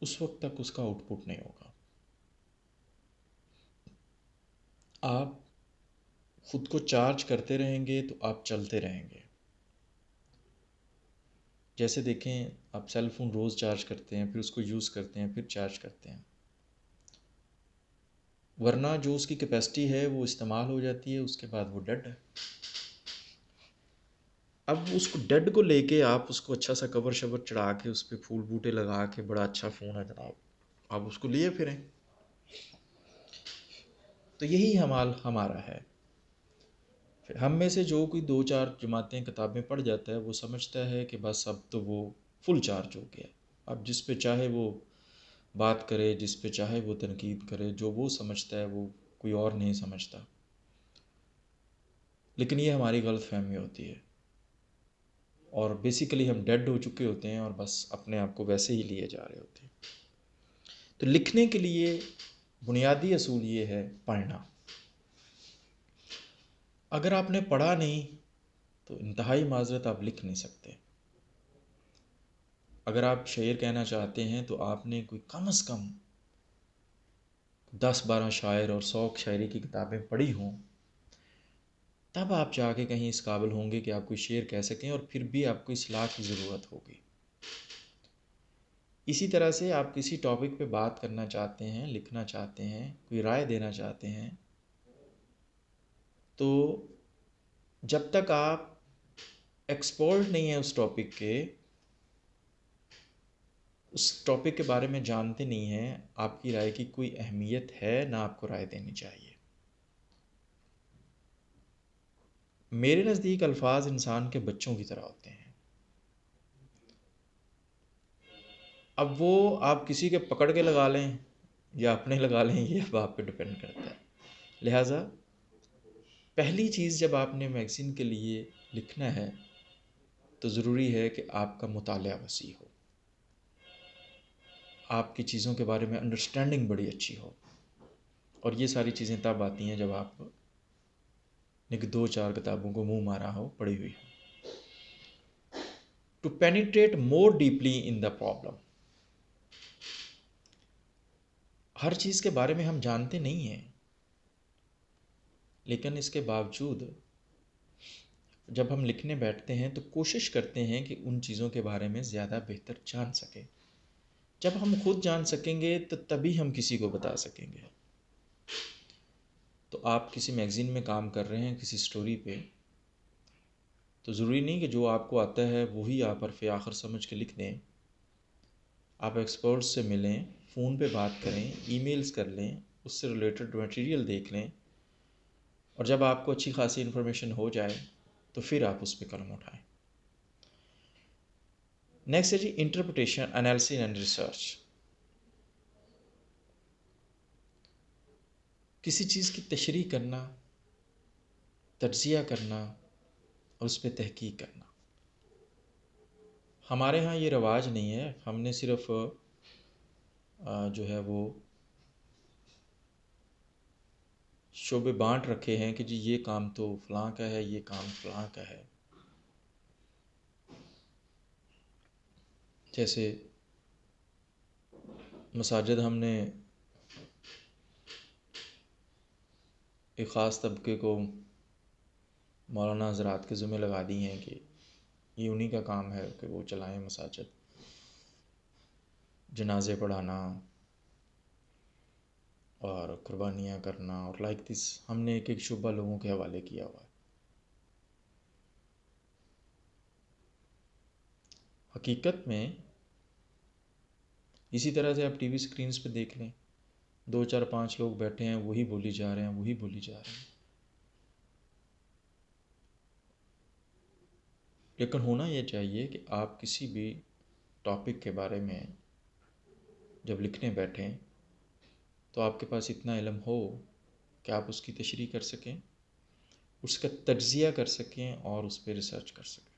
A: उस वक्त तक उसका आउटपुट नहीं होगा। आप खुद को चार्ज करते रहेंगे तो आप चलते रहेंगे। जैसे देखें, आप सेल फ़ोन रोज़ चार्ज करते हैं, फिर उसको यूज़ करते हैं, फिर चार्ज करते हैं, वरना जो उसकी कैपेसिटी है वो इस्तेमाल हो जाती है, उसके बाद वो डेड है। अब उसको डेड को लेके आप उसको अच्छा सा कवर शवर चढ़ा के उस पर फूल बूटे लगा के, बड़ा अच्छा फ़ोन है जनाब, आप उसको लिए फिरें। तो यही हमाल हमारा है। फिर हम में से जो कोई 2-4 जमातें किताबें पढ़ जाता है, वो समझता है कि बस अब तो वो फुल चार्ज हो गया, अब जिस पे चाहे वो बात करे, जिस पे चाहे वो तनकीद करे, जो वो समझता है वो कोई और नहीं समझता। लेकिन ये हमारी गलत फहमी होती है, और बेसिकली हम डेड हो चुके होते हैं और बस अपने आप को वैसे ही लिए जा रहे होते हैं। तो लिखने के लिए बुनियादी असूल ये है पढ़ना। अगर आपने पढ़ा नहीं तो इंतहाई माजरत आप लिख नहीं सकते। अगर आप शेर कहना चाहते हैं तो आपने कोई कम से कम 10-12 शायर और 100 शायरी की किताबें पढ़ी हों, तब आप जाके कहीं इस काबिल होंगे कि आप कोई शेर कह सकें, और फिर भी आपको इस्लाह की ज़रूरत होगी। इसी तरह से आप किसी टॉपिक पे बात करना चाहते हैं, लिखना चाहते हैं, कोई राय देना चाहते हैं, तो जब तक आप एक्सपर्ट नहीं हैं उस टॉपिक के, उस टॉपिक के बारे में जानते नहीं हैं, आपकी राय की कोई अहमियत है ना आपको राय देनी चाहिए। मेरे नज़दीक अल्फाज इंसान के बच्चों की तरह होते हैं। अब वो आप किसी के पकड़ के लगा लें या अपने लगा लें, ये अब आप पे डिपेंड करता है। लिहाजा पहली चीज़, जब आपने मैगज़ीन के लिए लिखना है तो ज़रूरी है कि आपका मुतालिया वसी हो, आपकी चीज़ों के बारे में अंडरस्टैंडिंग बड़ी अच्छी हो। और ये सारी चीज़ें तब आती हैं जब आप ने 2-4 किताबों को मुंह मारा हो, पढ़ी हुई हो। To penetrate more deeply in the problem, हर चीज़ के बारे में हम जानते नहीं हैं, लेकिन इसके बावजूद जब हम लिखने बैठते हैं तो कोशिश करते हैं कि उन चीज़ों के बारे में ज़्यादा बेहतर जान सकें। जब हम खुद जान सकेंगे तो तभी हम किसी को बता सकेंगे। तो आप किसी मैगज़ीन में काम कर रहे हैं, किसी स्टोरी पे, तो ज़रूरी नहीं कि जो आपको आता है वही आप हरफ़ आखिर समझ के लिख दें। आप एक्सपर्ट्स से मिलें, फ़ोन पे बात करें, ईमेल्स कर लें, उससे रिलेटेड मटेरियल देख लें, और जब आपको अच्छी खासी इन्फॉर्मेशन हो जाए तो फिर आप उस पर कलम उठाएं। नेक्स्ट है जी इंटरप्रिटेशन, एनालिसिस एंड रिसर्च। किसी चीज़ की तशरीह करना, तज्ज़िया करना और उस पर तहकीक करना। हमारे यहाँ ये रवाज नहीं है, हमने सिर्फ जो है वो शोबे बांट रखे हैं कि जी ये काम तो फ़लाँ का है, ये काम फ़लाँ का है। जैसे मसाजिद हमने एक ख़ास तबके को मौलाना हज़रात के ज़िम्मे लगा दी हैं कि ये उन्हीं का काम है कि वो चलाएं मसाजिद, जनाज़े पढ़ाना, और कुर्बानियाँ करना और लाइक दिस, हमने एक एक शुबा लोगों के हवाले किया हुआ है। हकीकत में इसी तरह से आप टीवी स्क्रीन्स पे देख लें, 2 4 5 लोग बैठे हैं, वही बोली जा रहे हैं, वही बोली जा रहे हैं। लेकिन होना ये चाहिए कि आप किसी भी टॉपिक के बारे में जब लिखने बैठें तो आपके पास इतना इल्म हो कि आप उसकी तशरीह कर सकें, उसका तज्ज़िया कर सकें और उस पर रिसर्च कर सकें।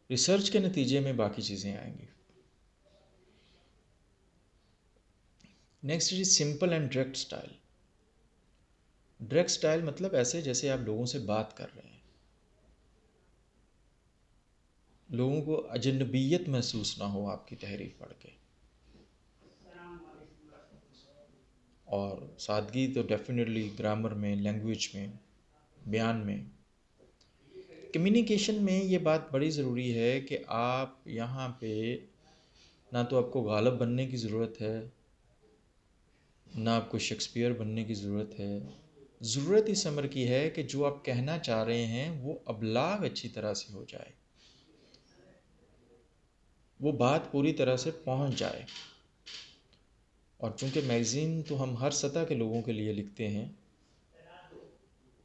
A: रिसर्च के नतीजे में बाकी चीज़ें आएंगी। Next is simple and direct style. Direct style मतलब ऐसे जैसे आप लोगों से बात कर रहे हैं, लोगों को अजनबियत महसूस ना हो आपकी तहरीर पढ़ के। और सादगी तो डेफिनेटली ग्रामर में, लैंग्वेज में, बयान में, कम्युनिकेशन में ये बात बड़ी ज़रूरी है कि आप यहाँ पे ना तो आपको गालिब बनने की ज़रूरत है, ना आपको शेक्सपियर बनने की ज़रूरत है। ज़रूरत इस अमर की है कि जो आप कहना चाह रहे हैं वो अबलाग अच्छी तरह से हो जाए, वो बात पूरी तरह से पहुंच जाए। और चूंकि मैगज़ीन तो हम हर सतह के लोगों के लिए लिखते हैं,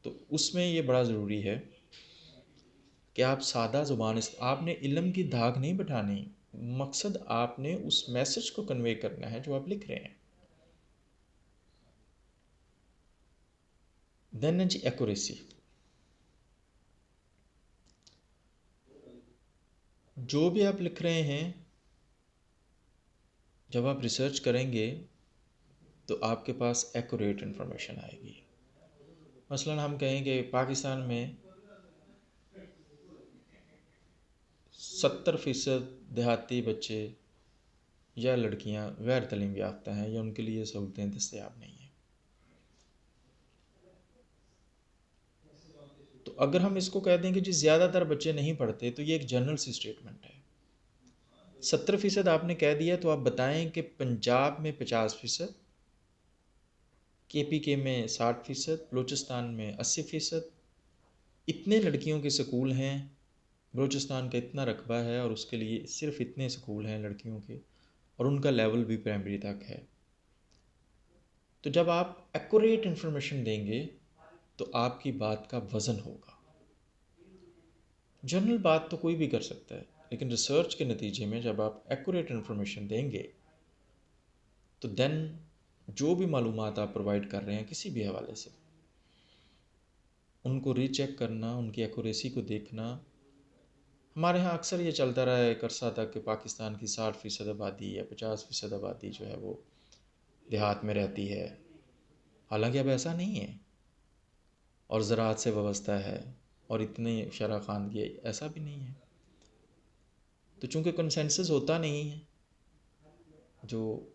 A: तो उसमें ये बड़ा ज़रूरी है कि आप सादा ज़ुबान, आपने इल्म की धाक नहीं बैठानी, मकसद आपने उस मैसेज को कन्वे करना है जो आप लिख रहे हैं। देन है जी एक्यूरेसी। जो भी आप लिख रहे हैं, जब आप रिसर्च करेंगे तो आपके पास एक्यूरेट इन्फॉर्मेशन आएगी। मसलन हम कहें कि पाकिस्तान में 70% देहाती बच्चे या लड़कियां गैर तालीम याफ्ता हैं या उनके लिए सहूलतें दस्तयाब नहीं हैं। तो अगर हम इसको कह दें कि जी ज़्यादातर बच्चे नहीं पढ़ते, तो ये एक जनरल सी स्टेटमेंट है। 70% आपने कह दिया, तो आप बताएं कि पंजाब में 50%, KPK में 60%, बलूचिस्तान में 80%, इतने लड़कियों के स्कूल हैं, बलूचिस्तान का इतना रकबा है और उसके लिए सिर्फ इतने स्कूल हैं लड़कियों के, और उनका लेवल भी प्राइमरी तक है। तो जब आप एक्यूरेट इन्फॉर्मेशन देंगे तो आपकी बात का वज़न होगा। जनरल बात तो कोई भी कर सकता है, लेकिन रिसर्च के नतीजे में जब आप एक्यूरेट इन्फॉर्मेशन देंगे तो देन जो भी मालूमात आप प्रोवाइड कर रहे हैं किसी भी हवाले से, उनको रीचेक करना, उनकी एक्यूरेसी को देखना। हमारे यहाँ अक्सर ये चलता रहा है एक अरसा तक कि पाकिस्तान की 60% आबादी या 50% आबादी जो है वो देहात में रहती है, हालांकि अब ऐसा नहीं है, और ज़राअत से वाबस्ता है, और इतनी शरह ख़वानगी, ऐसा भी नहीं है। तो चूँकि कंसेंसस होता नहीं है, जो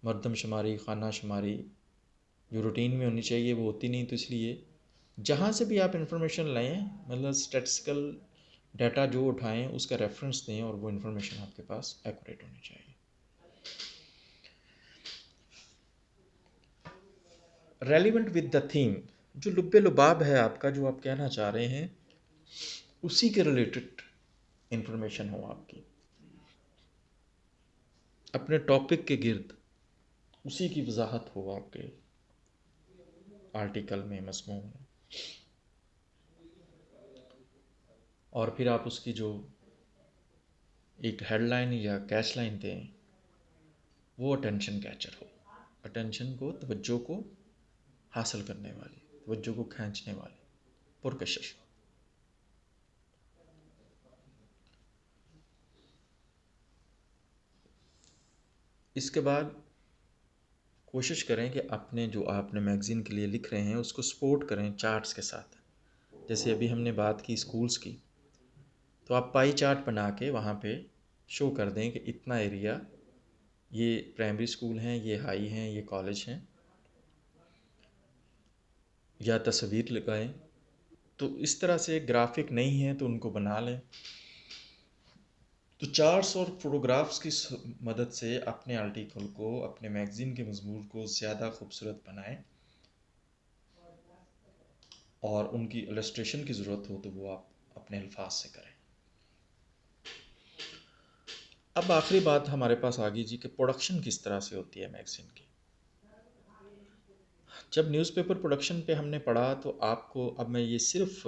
A: मरदमशुमारी, खाना शुमारी जो रूटीन में होनी चाहिए वो होती नहीं, तो इसलिए जहाँ से भी आप इंफॉर्मेशन लें, मतलब स्टैटिस्टिकल डाटा जो उठाएं उसका रेफरेंस दें और वो इंफॉर्मेशन आपके पास एक्यूरेट होनी चाहिए। रेलिवेंट विद द थीम, जो लुब्बे लुबाब है आपका, जो आप कहना चाह रहे हैं, उसी के रिलेटेड इंफॉर्मेशन हो आपकी, अपने टॉपिक के गिर्द उसी की वजाहत हो आपके आर्टिकल में, मज़मून में। और फिर आप उसकी जो एक हेडलाइन या कैच लाइन दें, वो अटेंशन कैचर हो, अटेंशन को, तवज्जो को हासिल करने वाली, तवज्जो को खींचने वाली, पुरकशिश। इसके बाद कोशिश करें कि अपने जो आपने मैगज़ीन के लिए लिख रहे हैं उसको सपोर्ट करें चार्ट्स के साथ। जैसे अभी हमने बात की स्कूल्स की, तो आप पाई चार्ट बना के वहाँ पे शो कर दें कि इतना एरिया ये प्राइमरी स्कूल हैं, ये हाई हैं, ये कॉलेज हैं, या तस्वीर लगाएं। तो इस तरह से ग्राफिक नहीं है तो उनको बना लें। तो चार्ट्स और फोटोग्राफ्स की मदद से अपने आर्टिकल को, अपने मैगज़ीन के मज़मून को ज़्यादा खूबसूरत बनाएं, और उनकी इलस्ट्रेशन की ज़रूरत हो तो वो आप अपने अल्फाज से करें। अब आखिरी बात हमारे पास आ गई जी कि प्रोडक्शन किस तरह से होती है मैगज़ीन की। जब न्यूज़पेपर प्रोडक्शन पे हमने पढ़ा तो आपको, अब मैं ये सिर्फ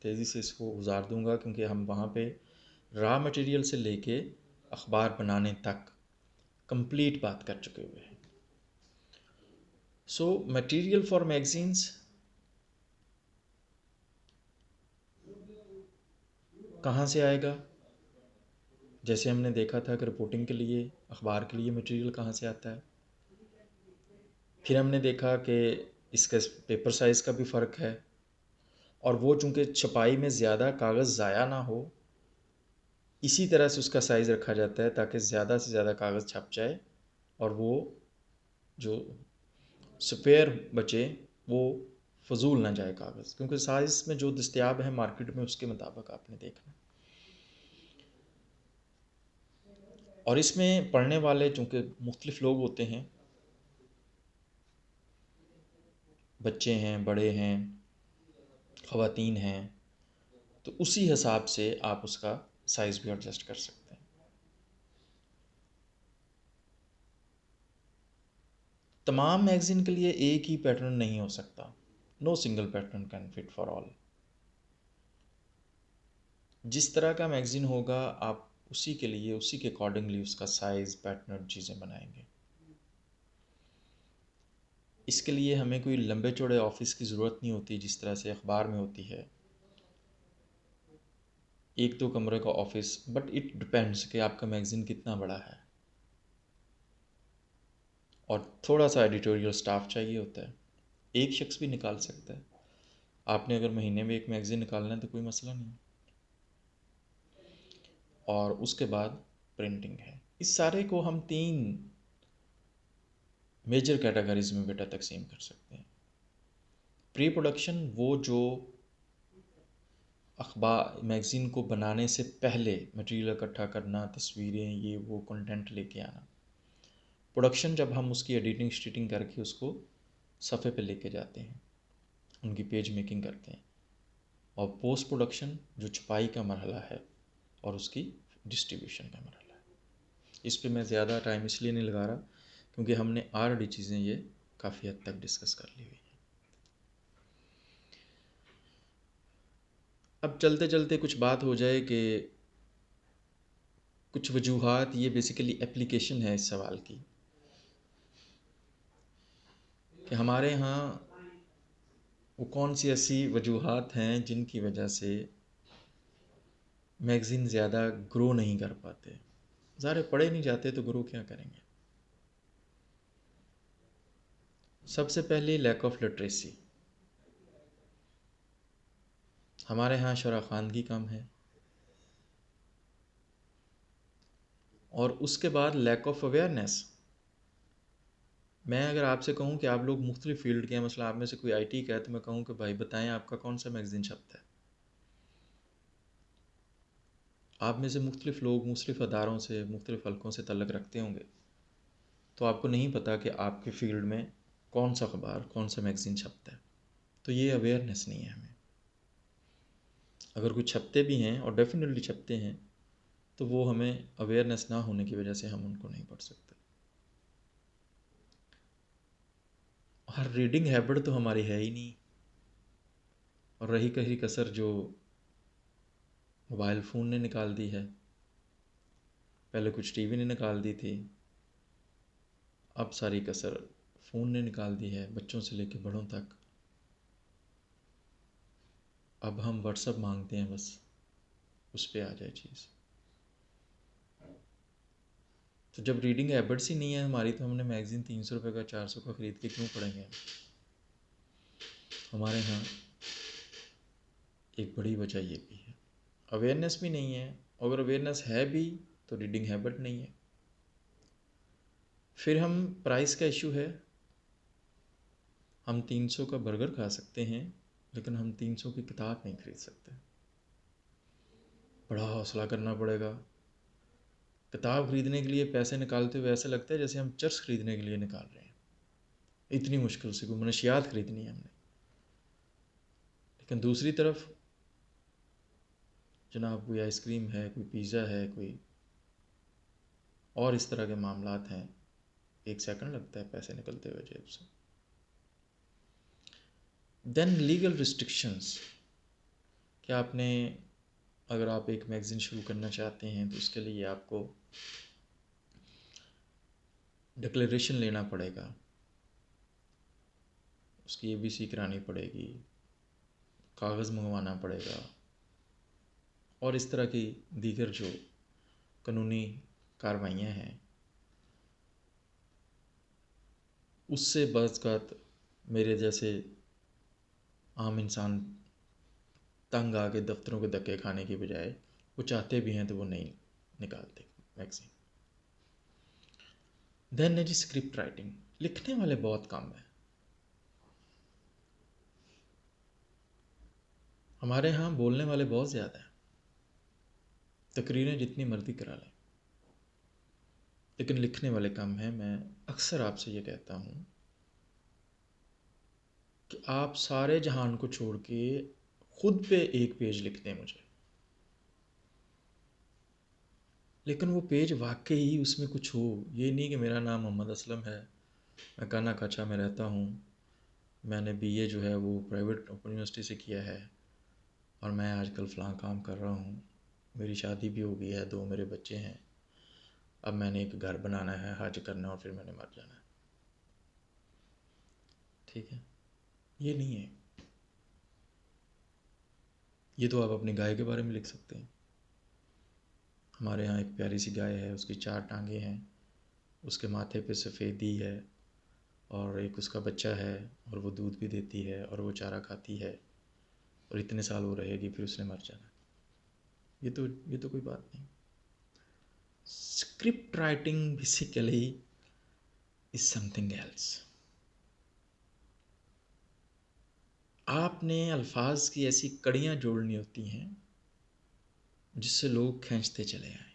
A: तेज़ी से इसको गुजार दूंगा क्योंकि हम वहाँ पे रॉ मटेरियल से लेके अखबार बनाने तक कंप्लीट बात कर चुके हुए हैं। सो मटेरियल फॉर मैगज़ीन्स कहाँ से आएगा? जैसे हमने देखा था कि रिपोर्टिंग के लिए, अखबार के लिए मटेरियल कहाँ से आता है। फिर हमने देखा कि इसका पेपर साइज़ का भी फ़र्क है, और वो चूँकि छपाई में ज़्यादा कागज़ ज़ाया ना हो, इसी तरह से उसका साइज़ रखा जाता है ताकि ज़्यादा से ज़्यादा कागज़ छप जाए और वो जो स्पेयर बचे वो फजूल ना जाए कागज़, क्योंकि साइज़ में जो दस्तयाब है मार्केट में उसके मुताबिक आपने देखना। और इसमें पढ़ने वाले चूँकि मुख्तलिफ़ लोग होते हैं, बच्चे हैं, बड़े हैं, ख़वातीन हैं, तो उसी हिसाब से आप उसका साइज़ भी एडजस्ट कर सकते हैं। तमाम मैगज़ीन के लिए एक ही पैटर्न नहीं हो सकता। No single pattern can fit for all. जिस तरह का मैगज़ीन होगा आप उसी के लिए, उसी के अकॉर्डिंगली उसका साइज़, पैटर्न, चीज़ें बनाएंगे। इसके लिए हमें कोई लंबे चौड़े ऑफिस की ज़रूरत नहीं होती जिस तरह से अखबार में होती है, एक दो कमरे का ऑफिस। बट इट डिपेंड्स कि आपका मैगज़ीन कितना बड़ा है, और थोड़ा सा एडिटोरियल स्टाफ चाहिए होता है। एक शख्स भी निकाल सकता है। आपने अगर महीने में एक मैगज़ीन निकालना है तो कोई मसला नहीं। और उसके बाद प्रिंटिंग है। इस सारे को हम 3 मेजर कैटेगरीज में बेटा तकसीम कर सकते हैं। प्री प्रोडक्शन, वो जो अखबार मैगज़ीन को बनाने से पहले मटेरियल इकट्ठा करना, तस्वीरें, ये वो कंटेंट लेके आना। प्रोडक्शन, जब हम उसकी एडिटिंग स्टिटिंग करके उसको सफ़े पे लेके जाते हैं, उनकी पेज मेकिंग करते हैं। और पोस्ट प्रोडक्शन जो छपाई का मरहला है और उसकी डिस्ट्रीब्यूशन का मरहला है। इस पे मैं ज़्यादा टाइम इसलिए नहीं लगा रहा क्योंकि हमने ऑलरेडी चीज़ें ये काफ़ी हद तक डिस्कस कर ली हुई हैं। अब चलते चलते कुछ बात हो जाए कि कुछ वजूहात, ये बेसिकली एप्लीकेशन है इस सवाल की, कि हमारे यहाँ वो कौन सी ऐसी वजूहात हैं जिनकी वजह से मैगज़ीन ज़्यादा ग्रो नहीं कर पाते। ज़ाहिर पढ़े नहीं जाते तो ग्रो क्या करेंगे। सबसे पहले लैक ऑफ लिटरेसी। हमारे यहाँ शरह ख़वानगी कम है, और उसके बाद लैक ऑफ अवेयरनेस। मैं अगर आपसे कहूँ कि आप लोग मुख्तलिफ़ फ़ील्ड के हैं, मसला आप में से कोई आईटी का है, तो मैं कहूँ कि भाई बताएं आपका कौन सा मैगज़ीन छपता है। आप में से मुख्तलिफ़ लोग मुख्तलिफ़ अदारों से, मुख्तलिफ़ हलकों से तल्लुक़ रखते होंगे, तो आपको नहीं पता कि आपके फ़ील्ड में कौन सा अखबार, कौन सा मैगज़ीन छपता है। तो ये अवेयरनेस नहीं है हमें। अगर कुछ छपते भी हैं, और डेफिनेटली छपते हैं, तो वो हमें अवेयरनेस ना होने की वजह से हम उनको नहीं पढ़ सकते। हर रीडिंग हैबिट तो हमारी है ही नहीं। और रही कही कसर जो मोबाइल फ़ोन ने निकाल दी है, पहले कुछ टीवी ने निकाल दी थी, अब सारी कसर फ़ोन ने निकाल दी है, बच्चों से लेकर बड़ों तक। अब हम व्हाट्सअप मांगते हैं, बस उस पर आ जाए चीज़। तो जब रीडिंग हैबिट्स ही नहीं है हमारी, तो हमने मैगज़ीन 300 रुपये का, 400 का ख़रीद के क्यों पढ़ेंगे। हमारे यहाँ एक बड़ी वजह ये भी है, अवेयरनेस भी नहीं है। अगर अवेयरनेस है भी तो रीडिंग हैबिट नहीं है। फिर हम प्राइस का इशू है। हम 300 का बर्गर खा सकते हैं, लेकिन हम 300 की किताब नहीं खरीद सकते। बड़ा हौसला करना पड़ेगा, किताब खरीदने के लिए पैसे निकालते हुए ऐसा लगता है जैसे हम चर्च खरीदने के लिए निकाल रहे हैं, इतनी मुश्किल से कोई मनशियात खरीदनी है हमने। लेकिन दूसरी तरफ जनाब कोई आइसक्रीम है, कोई पिज़्ज़ा है, कोई और इस तरह के मामलात हैं, 1 सेकंड लगता है पैसे निकलते हुए जेब से। देन लीगल रिस्ट्रिक्शंस, क्या आपने, अगर आप एक मैगज़ीन शुरू करना चाहते हैं तो उसके लिए आपको डिक्लेरेशन लेना पड़ेगा, उसकी ABC करानी पड़ेगी, कागज़ मंगवाना पड़ेगा, और इस तरह की दीगर जो कानूनी कार्रवाइयाँ हैं, उससे बाज़ मेरे जैसे आम इंसान तंग आके दफ्तरों के धक्के खाने की बजाय वो चाहते भी हैं तो वो नहीं निकालते मैगज़ीन। देन है जी स्क्रिप्ट राइटिंग, लिखने वाले बहुत कम है हमारे यहाँ, बोलने वाले बहुत ज़्यादा हैं, तकरीरें जितनी मर्जी करा लें, लेकिन लिखने वाले कम हैं। मैं अक्सर आपसे ये कहता हूँ कि आप सारे जहान को छोड़ के खुद पे एक पेज लिख दें मुझे, लेकिन वो पेज वाकई उसमें कुछ हो। ये नहीं कि मेरा नाम मोहम्मद असलम है, मैं काना काचा में रहता हूँ, मैंने BA जो है वो प्राइवेट ओपन यूनिवर्सिटी से किया है और मैं आजकल फ़लाँ काम कर रहा हूँ, मेरी शादी भी हो गई है, 2 मेरे बच्चे हैं, अब मैंने एक घर बनाना है, हज करना है और फिर मैंने मर जाना है। ठीक है, ये नहीं है। ये तो आप अपनी गाय के बारे में लिख सकते हैं। हमारे यहाँ एक प्यारी सी गाय है, उसकी 4 टांगें हैं, उसके माथे पे सफ़ेदी है और एक उसका बच्चा है और वो दूध भी देती है और वो चारा खाती है और इतने साल वो रहेगी, फिर उसने मर जाना। ये तो कोई बात नहीं। Script writing basically is something else. आपने अल्फाज की ऐसी कड़ियाँ जोड़नी होती हैं जिससे लोग खींचते चले आए,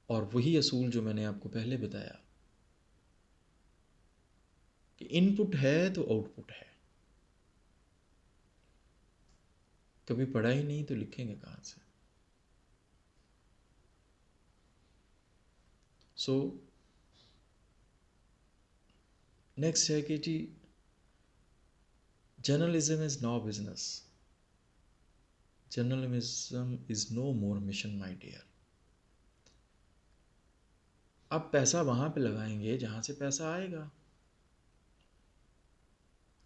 A: और वही असूल जो मैंने आपको पहले बताया कि इनपुट है तो आउटपुट है। कभी पढ़ा ही नहीं तो लिखेंगे कहाँ से? सो नेक्स्ट है कि जी journalism is no business, journalism is no more mission my dear. अब पैसा वहाँ पे लगाएंगे जहाँ से पैसा आएगा।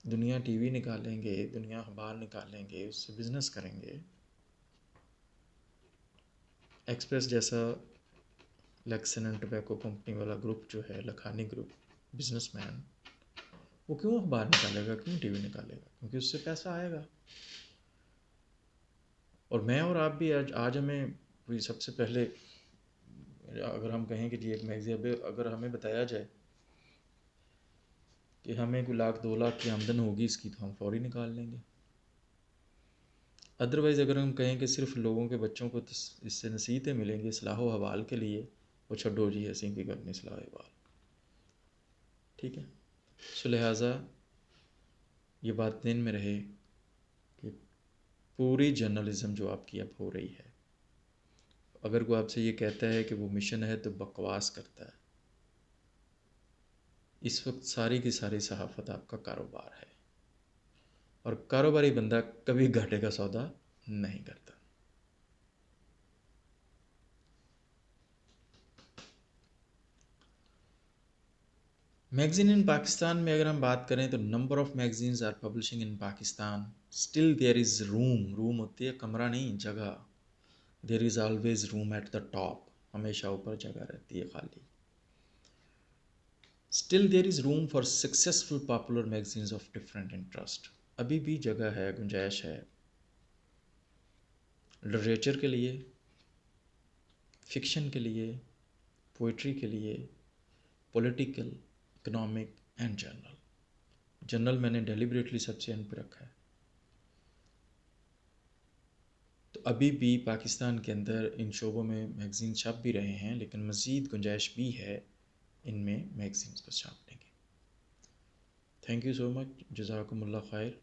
A: दुनिया टीवी निकालेंगे, दुनिया अखबार निकालेंगे, उससे बिजनेस करेंगे। एक्सप्रेस जैसा लक्सन एंड टबैको कंपनी वाला ग्रुप जो है, लखानी ग्रुप, बिजनेसमैन, वो क्यों अखबार निकालेगा, क्यों टीवी निकालेगा? क्योंकि उससे पैसा आएगा। और मैं और आप भी आज हमें कोई सबसे पहले, अगर हम कहें कि जी एक मैगज़ीन अगर हमें बताया जाए कि हमें कोई 1,00,000 2,00,000 की आमदन होगी इसकी, तो हम फौरी निकाल लेंगे। अदरवाइज़ अगर हम कहें कि सिर्फ लोगों के बच्चों को इससे नसीहतें मिलेंगी इस्लाह व हवाल के लिए, वो छोड़ो जी असीं की करनी इस्लाह व हवाल। ठीक है, सो लिहाजा ये बात दिन में रहे कि पूरी जर्नलिज़म जो आपकी अब हो रही है, अगर कोई आपसे ये कहता है कि वो मिशन है तो बकवास करता है। इस वक्त सारी की सारी सहाफ़त आपका कारोबार है, और कारोबारी बंदा कभी घाटे का सौदा नहीं करता। मैगज़ीन इन पाकिस्तान में अगर हम बात करें तो number of magazines are publishing in Pakistan, still there is room, room होती है कमरा नहीं, जगह। There is always room at the top, हमेशा ऊपर जगह रहती है खाली। Still there is room for successful popular magazines of different interest, अभी भी जगह है, गुंजाइश है लिटरेचर के लिए, फिक्शन के लिए, पोइट्री के लिए, political, economic and journal. Journal मैंने डेलिबरेटली सबसे एंड पे रखा है। तो तो अभी भी पाकिस्तान के अंदर इन शोबों में मैगज़ीन छप भी रहे हैं, लेकिन मज़ीद गुंजाइश भी है इनमें मैगज़ीन्स को छापने की। थैंक यू सो मच, जज़ाकुमुल्लाह खैर।